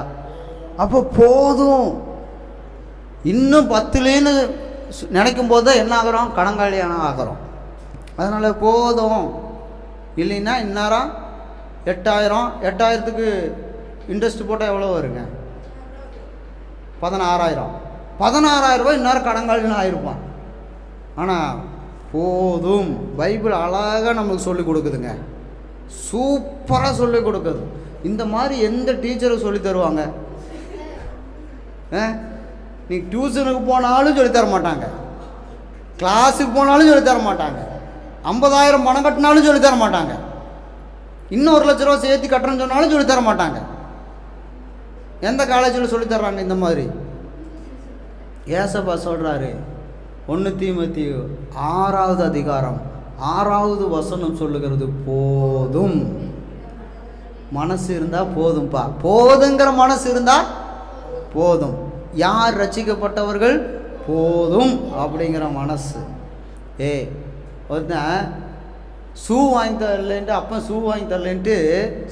அப்போ போதும். இன்னும் 10லேன்னு நினைக்கும் போது தான் என்ன ஆகிறோம்? கடங்காலியான ஆகிறோம். அதனால் போதும். இல்லைன்னா இந்நேரம் 8000, 8000க்கு இன்ட்ரெஸ்ட் போட்டால் எவ்வளோ வருங்க? 16000. 16000 ரூபாய் இன்னொரு கடங்காலின்னு ஆயிருப்பான். ஆனால் போதும், பைபிள் அழகாக நமக்கு சொல்லிக் கொடுக்குதுங்க, சூப்பராக சொல்லிக் கொடுக்குது. இந்த மாதிரி எந்த டீச்சரும் சொல்லி தருவாங்க? நீ டியூஷனுக்கு போனாலும் சொல்லித்தர மாட்டாங்க, கிளாஸுக்கு போனாலும் சொல்லித்தர மாட்டாங்க, 50000 பணம் கட்டினாலும் சொல்லித்தர மாட்டாங்க, இன்னும் 1,00,000 ரூபா சேர்த்து கட்டுறேன்னு சொன்னாலும் சொல்லித்தர மாட்டாங்க. எந்த காலேஜில் சொல்லித்தர்றாங்க இந்த மாதிரி? ஏசப்பா சொல்கிறாரு, 1 தீமோத்தேயு 6வது அதிகாரம் 6வது வசனம் சொல்லுகிறது, போதும். மனசு இருந்தால் போதும்பா, போதுங்கிற மனசு இருந்தால் போதும். யார் ரட்சிக்கப்பட்டவர்கள்? போதும் அப்படிங்கிற மனசு. ஒருத்தன் ஷூ வாங்கி தரலன்ட்டு, அப்போ ஷூ வாங்கி தரலன்ட்டு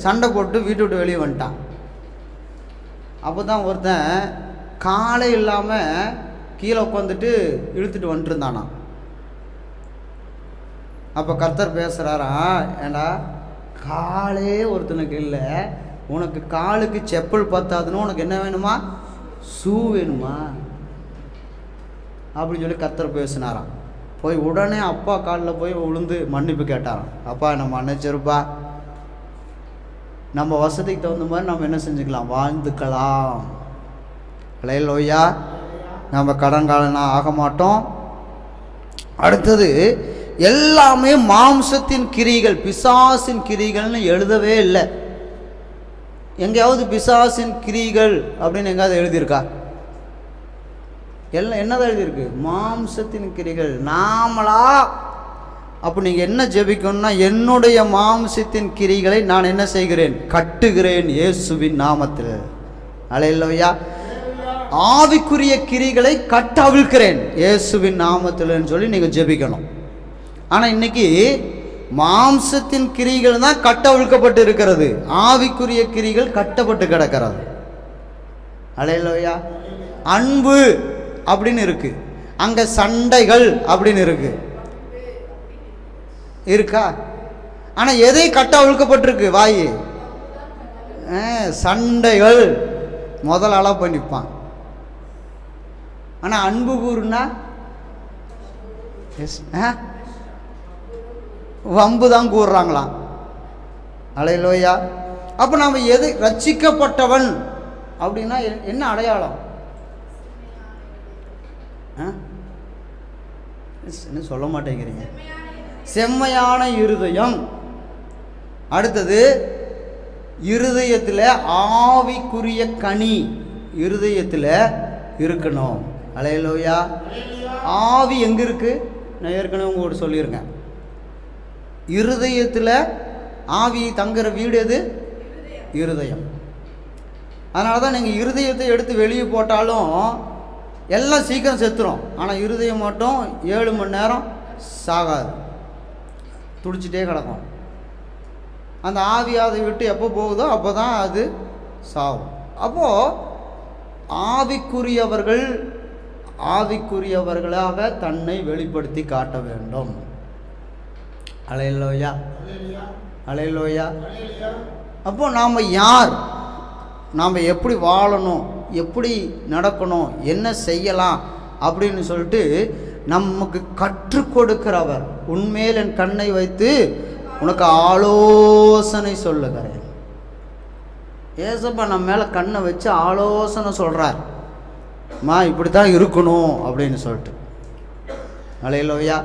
சண்டை போட்டு வீட்டு விட்டு வெளியே வந்துட்டான். அப்போ தான் ஒருத்தன் காலை இல்லாமல் கீழே உட்காந்துட்டு இழுத்துட்டு வந்துட்டுருந்தானா. அப்போ கர்த்தர் பேசுகிறாரா, ஏண்டா காலே ஒருத்தனுக்கு இல்லை, உனக்கு காலுக்கு செப்பல் பத்தாதுன்னு உனக்கு என்ன வேணுமா? ஷூ வேணுமா அப்படின்னு சொல்லி கர்த்தர் பேசினாராம். போய் உடனே அப்பா காலில் போய் விழுந்து மன்னிப்பு கேட்டாராம். அப்பா நம்ம மன்னிச்சிருப்பா, நம்ம வசதிக்கு தகுந்த மாதிரி நம்ம என்ன செஞ்சுக்கலாம், வாழ்ந்துக்கலாம். அல்லேலூயா. நம்ம கடன்காலனா ஆக மாட்டோம். அடுத்தது, எல்லாமே மாம்சத்தின் கிரிகள், பிசாசின் கிரிகள்னு எழுதவே இல்லை. எங்கேயாவது பிசாசின் கிரிகள் அப்படின்னு எங்கேயாவது எழுதியிருக்கா? எல்லாம் என்னதான் எழுதியிருக்கு? மாம்சத்தின் கிரிகள். நாமளா அப்போ நீங்கள் என்ன ஜெபிக்கணும்னா, என்னுடைய மாம்சத்தின் கிரிகளை நான் என்ன செய்கிறேன்? கட்டுகிறேன் இயேசுவின் நாமத்தில். அல்லேலூயா. ஆவிக்குரிய கிரிகளை கட்டவிழ்க்கிறேன் இயேசுவின் நாமத்தில் சொல்லி நீங்கள் ஜெபிக்கணும். ஆனால் இன்னைக்கு மாம்சத்தின் கிரிகள் தான் கட்டவிழ்க்கப்பட்டு இருக்கிறது, ஆவிக்குரிய கிரிகள் கட்டப்பட்டு கிடக்கிறது. அல்லேலூயா. அன்பு அப்படின்னு இருக்கு, அங்க சண்டைகள் அப்படின்னு இருக்கா? ஆனா எதை கட்டவிழ்க்கப்பட்டிருக்கு? வாய். சண்டைகள் முதல் அளவு பண்ணிப்பான். ஆனா அன்பு கூறுனா வம்பு தான் கூறுறாங்களாம். அல்லேலூயா. அப்போ நாம் எது ரட்சிக்கப்பட்டவன் அப்படின்னா என்ன அடையாளம்? என்ன சொல்ல மாட்டேங்கிறீங்க? செம்மையான இருதயம். அடுத்தது, இருதயத்தில் ஆவிக்குரிய கனி இருதயத்தில் இருக்கணும். அல்லேலூயா. ஆவி எங்கே இருக்கு? நான் ஏற்கனவே உங்களோட சொல்லியிருக்கேன். இருதயத்தில் ஆவி தங்குற வீடு எது? இருதயம். அதனால தான் நீங்கள் இருதயத்தை எடுத்து வெளியே போட்டாலும் எல்லாம் சீக்கிரம் செத்துரும். ஆனால் இருதயம் மட்டும் 7 மணி நேரம் சாகாது, துடிச்சிட்டே கிடக்கும். அந்த ஆவி அதை விட்டு எப்போ போகுதோ அப்போ தான் அது சாகும். அப்போது ஆவிக்குரியவர்களாக தன்னை வெளிப்படுத்தி காட்ட வேண்டும். அல்லேலூயா. அல்லேலூயா. அப்போ நாம் யார், நாம் எப்படி வாழணும், எப்படி நடக்கணும், என்ன செய்யலாம் அப்படின்னு சொல்லிட்டு நமக்கு கற்றுக் கொடுக்கிறவர். உன்மேல் என் கண்ணை வைத்து உனக்கு ஆலோசனை சொல்லுகிறேன். ஏசப்பா நம்ம மேலே கண்ணை வச்சு ஆலோசனை சொல்கிறார். இப்படி தான் இருக்கணும் அப்படின்னு சொல்லிட்டு. அல்லேலூயா.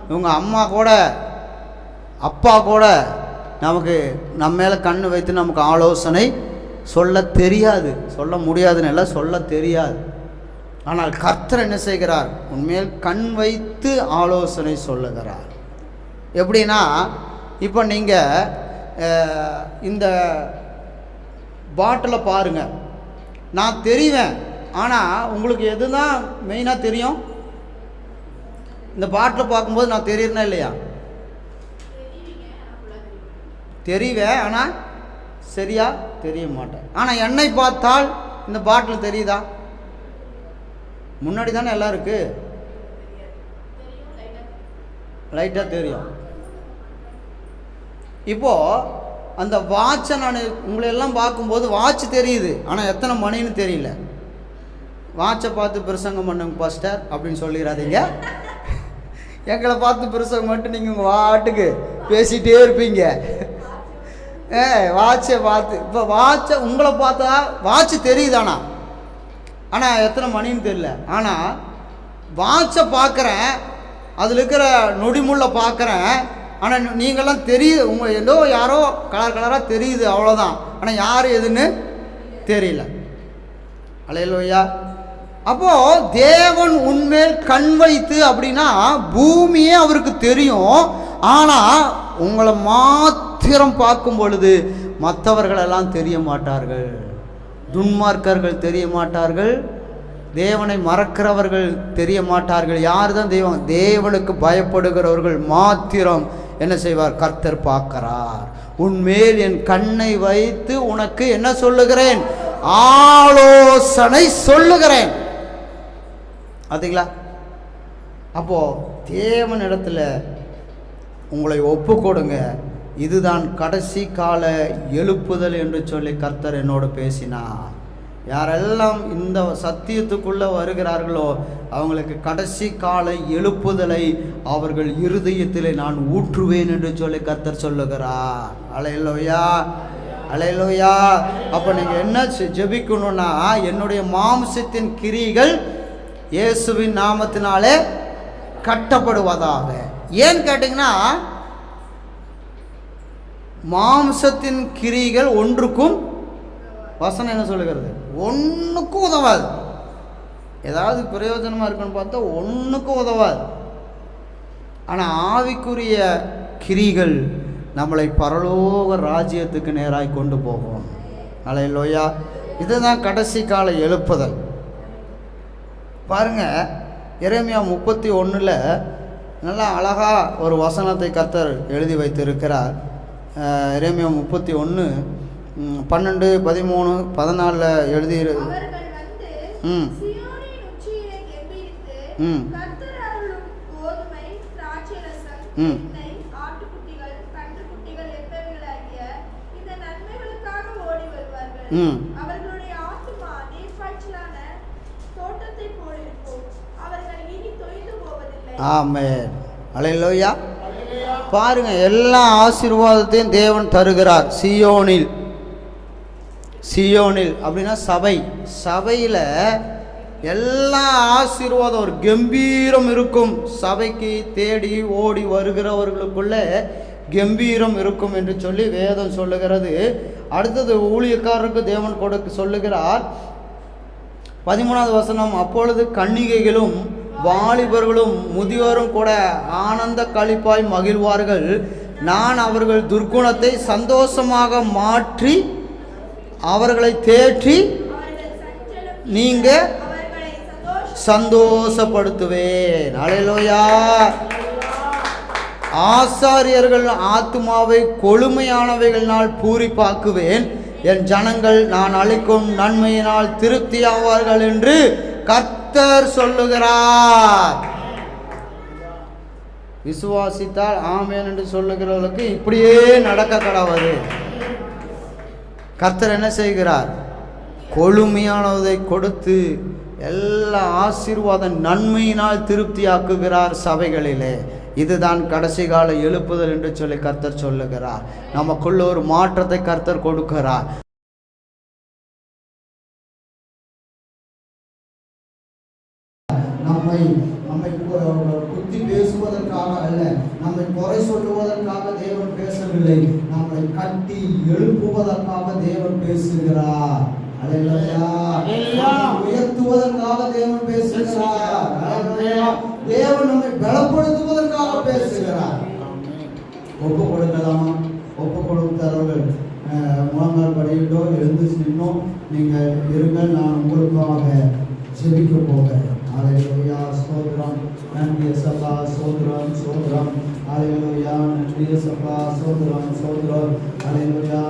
இவங்க அம்மா கூட அப்பா கூட நமக்கு நம்ம மேலே கண்ணு வைத்து நமக்கு ஆலோசனை சொல்ல தெரியாது, சொல்ல முடியாதுன்னு இல்லை, சொல்ல தெரியாது. ஆனால் கர்த்தர் என்ன செய்கிறார்? உன்மேல் கண் வைத்து ஆலோசனை சொல்லுகிறார். எப்படின்னா, இப்போ நீங்கள் இந்த பாட்டிலை பாருங்கள், நான் தெரிவேன். ஆனால் உங்களுக்கு எது தான் மெயினாக தெரியும்? இந்த பாட்டில் பார்க்கும்போது நான் தெரியுறேனா இல்லையா? தெரிவேன், ஆனால் சரியா தெரிய மாட்டேன். ஆனால் என்னை பார்த்தால் இந்த பாட்டில் தெரியுதா? முன்னாடி தானே எல்லாம் இருக்கு, லைட்டாக தெரியும். இப்போ அந்த வாட்சை நான் உங்களையெல்லாம் பார்க்கும்போது வாட்ச் தெரியுது, ஆனால் எத்தனை மணின்னு தெரியல. வாட்சை பார்த்து பிரசங்கம் பண்ணுங்க பாஸ்டர் அப்படின்னு சொல்லிடாதீங்க. எங்களை பார்த்து பிரசங்கம் மட்டும் நீங்கள் உங்கள் வாட்டுக்கு பேசிகிட்டே இருப்பீங்க. வாட்சை பார்த்து இப்போ வாட்சை உங்களை பார்த்தா வாட்ச் தெரியுதானா, ஆனால் எத்தனை மணின்னு தெரியல. ஆனால் வாட்சை பார்க்குறேன், அதில் இருக்கிற நொடிமுள்ள பார்க்குறேன், ஆனால் நீங்கள்லாம் தெரியுது, உங்கள் ஏதோ யாரோ கலர் கலராக தெரியுது அவ்வளோதான், ஆனால் யார் எதுன்னு தெரியல. அல்லேலூயா. அப்போது தேவன் உன்மேல் கண் வைத்து அப்படின்னா பூமியே அவருக்கு தெரியும், ஆனால் உங்களை மாத்திரம் பார்க்கும் பொழுது மற்றவர்களெல்லாம் தெரிய மாட்டார்கள். துன்மார்க்கர்கள் தெரிய மாட்டார்கள், தேவனை மறக்கிறவர்கள் தெரிய மாட்டார்கள். யார் தான் தெய்வம்? தேவனுக்கு பயப்படுகிறவர்கள் மாத்திரம் என்ன செய்வார்? கர்த்தர் பார்க்கிறார். உன்மேல் என் கண்ணை வைத்து உனக்கு என்ன சொல்லுகிறேன்? ஆலோசனை சொல்லுகிறேன். பார்த்தீங்களா? அப்போ தேவனிடத்துல உங்களை ஒப்பு கொடுங்க. இதுதான் கடைசி கால எழுப்புதல் என்று சொல்லி கர்த்தர் என்னோடு பேசினார். யாரெல்லாம் இந்த சத்தியத்துக்குள்ளே வருகிறார்களோ அவங்களுக்கு கடைசி கால எழுப்புதலை அவர்கள் இருதயத்திலே நான் ஊற்றுவேன் என்று சொல்லி கர்த்தர் சொல்லுகிறார். அல்லேலூயா, அல்லேலூயா. அப்போ நீங்கள் என்ன ஜெபிக்கணும்னா, என்னுடைய மாம்சத்தின் கிரிகள் இயேசுவின் நாமத்தினாலே கட்டப்படுவதாக. ஏன்னு கேட்டிங்கன்னா, மாம்சத்தின் கிரிகள் ஒன்றுக்கும், வசனம் என்ன சொல்லுகிறது? ஒன்றுக்கும் உதவாது. ஏதாவது பிரயோஜனமாக இருக்குன்னு பார்த்தா ஒன்றுக்கும் உதவாது. ஆனால் ஆவிக்குரிய கிரிகள் நம்மளை பரலோக ராஜ்யத்துக்கு நேராக கொண்டு போகும். அல்லேலூயா. இதுதான் கடைசி கால எழுப்புதல். பாருங்கள், எரேமியா 31 நல்லா அழகாக ஒரு வசனத்தை கர்த்தர் எழுதி வைத்திருக்கிறார். எரேமியா 31 12, 13, 14 எழுதி. ஆமென். அல்லேலூயா. பாருங்க, எல்லா ஆசீர்வாதத்தையும் தேவன் தருகிறார் சீயோனில். சீயோனில் அப்படின்னா சபை. சபையில் எல்லா ஆசீர்வாதம், ஒரு கம்பீரம் இருக்கும். சபைக்கு தேடி ஓடி வருகிறவர்களுக்குள்ள கம்பீரம் இருக்கும் என்று சொல்லி வேதம் சொல்லுகிறது. அடுத்தது ஊழியக்காரருக்கு தேவன் கொடுக்க சொல்லுகிறார். 13வது வசனம், அப்பொழுது கன்னிகைகளும் வாலிபர்களும் முதியோரும் கூட ஆனந்த களிப்பாய் மகிழ்வார்கள். நான் அவர்கள் துர்க்குணத்தை சந்தோஷமாக மாற்றி அவர்களை தேற்றி நீங்க சந்தோஷப்படுத்துவேன். அல்லேலூயா. ஆசாரியர்கள் ஆத்துமாவை கொழுமையானவைகளினால் பூரிப்பாக்குவேன். என் ஜனங்கள் நான் அளிக்கும் நன்மையினால் திருப்தியாவார்கள் என்று கர்த்தர் சொல்லுகிறார். விசுவாசித்தால் ஆமென் என்று சொல்லுகிறவர்களுக்கு இப்படியே நடக்க கடவுது. கர்த்தர் என்ன செய்கிறார்? கொழுமையானதை கொடுத்து எல்லா ஆசீர்வாத நன்மையினால் திருப்தியாக்குகிறார் சபைகளிலே. இதுதான் கடைசி கால எழுப்புதல் என்று சொல்லி கர்த்தர் சொல்லுகிறார். நமக்குள்ள ஒரு மாற்றத்தை கர்த்தர் கொடுக்கிறார். நம்மை குத்தி பேசுவதற்காக அல்ல, நம்மை குறை சொல்லுவதற்காக தேவன் பேசவில்லை, நம்மை கட்டி எழுப்புவதற்காக தேவன் பேசுகிறார். அல்லேலூயா. உயர்த்துவதற்காக தேவன் பேசுகிறார். அல்லேலூயா. தேவன் நம்மை பலப்படுத்துவதற்காக பேசுகிறார். ஒப்பு கொடுக்கலாமா? ஒப்பு கொடுத்தவர்கள் முழங்கால் படியிட்டோ எழுந்து நின்னோம். நீங்கள் இருங்கள், நான் உங்களுக்காக ஜெபிக்க போகிறேன். அல்லேலூயா. ஸ்தோத்திரம். நன்றி சபா. ஸ்தோத்திரம், ஸ்தோத்திரம். அல்லேலூயா. நன்றி சபா. ஸ்தோத்திரம், ஸ்தோத்திரம். அல்லேலூயா.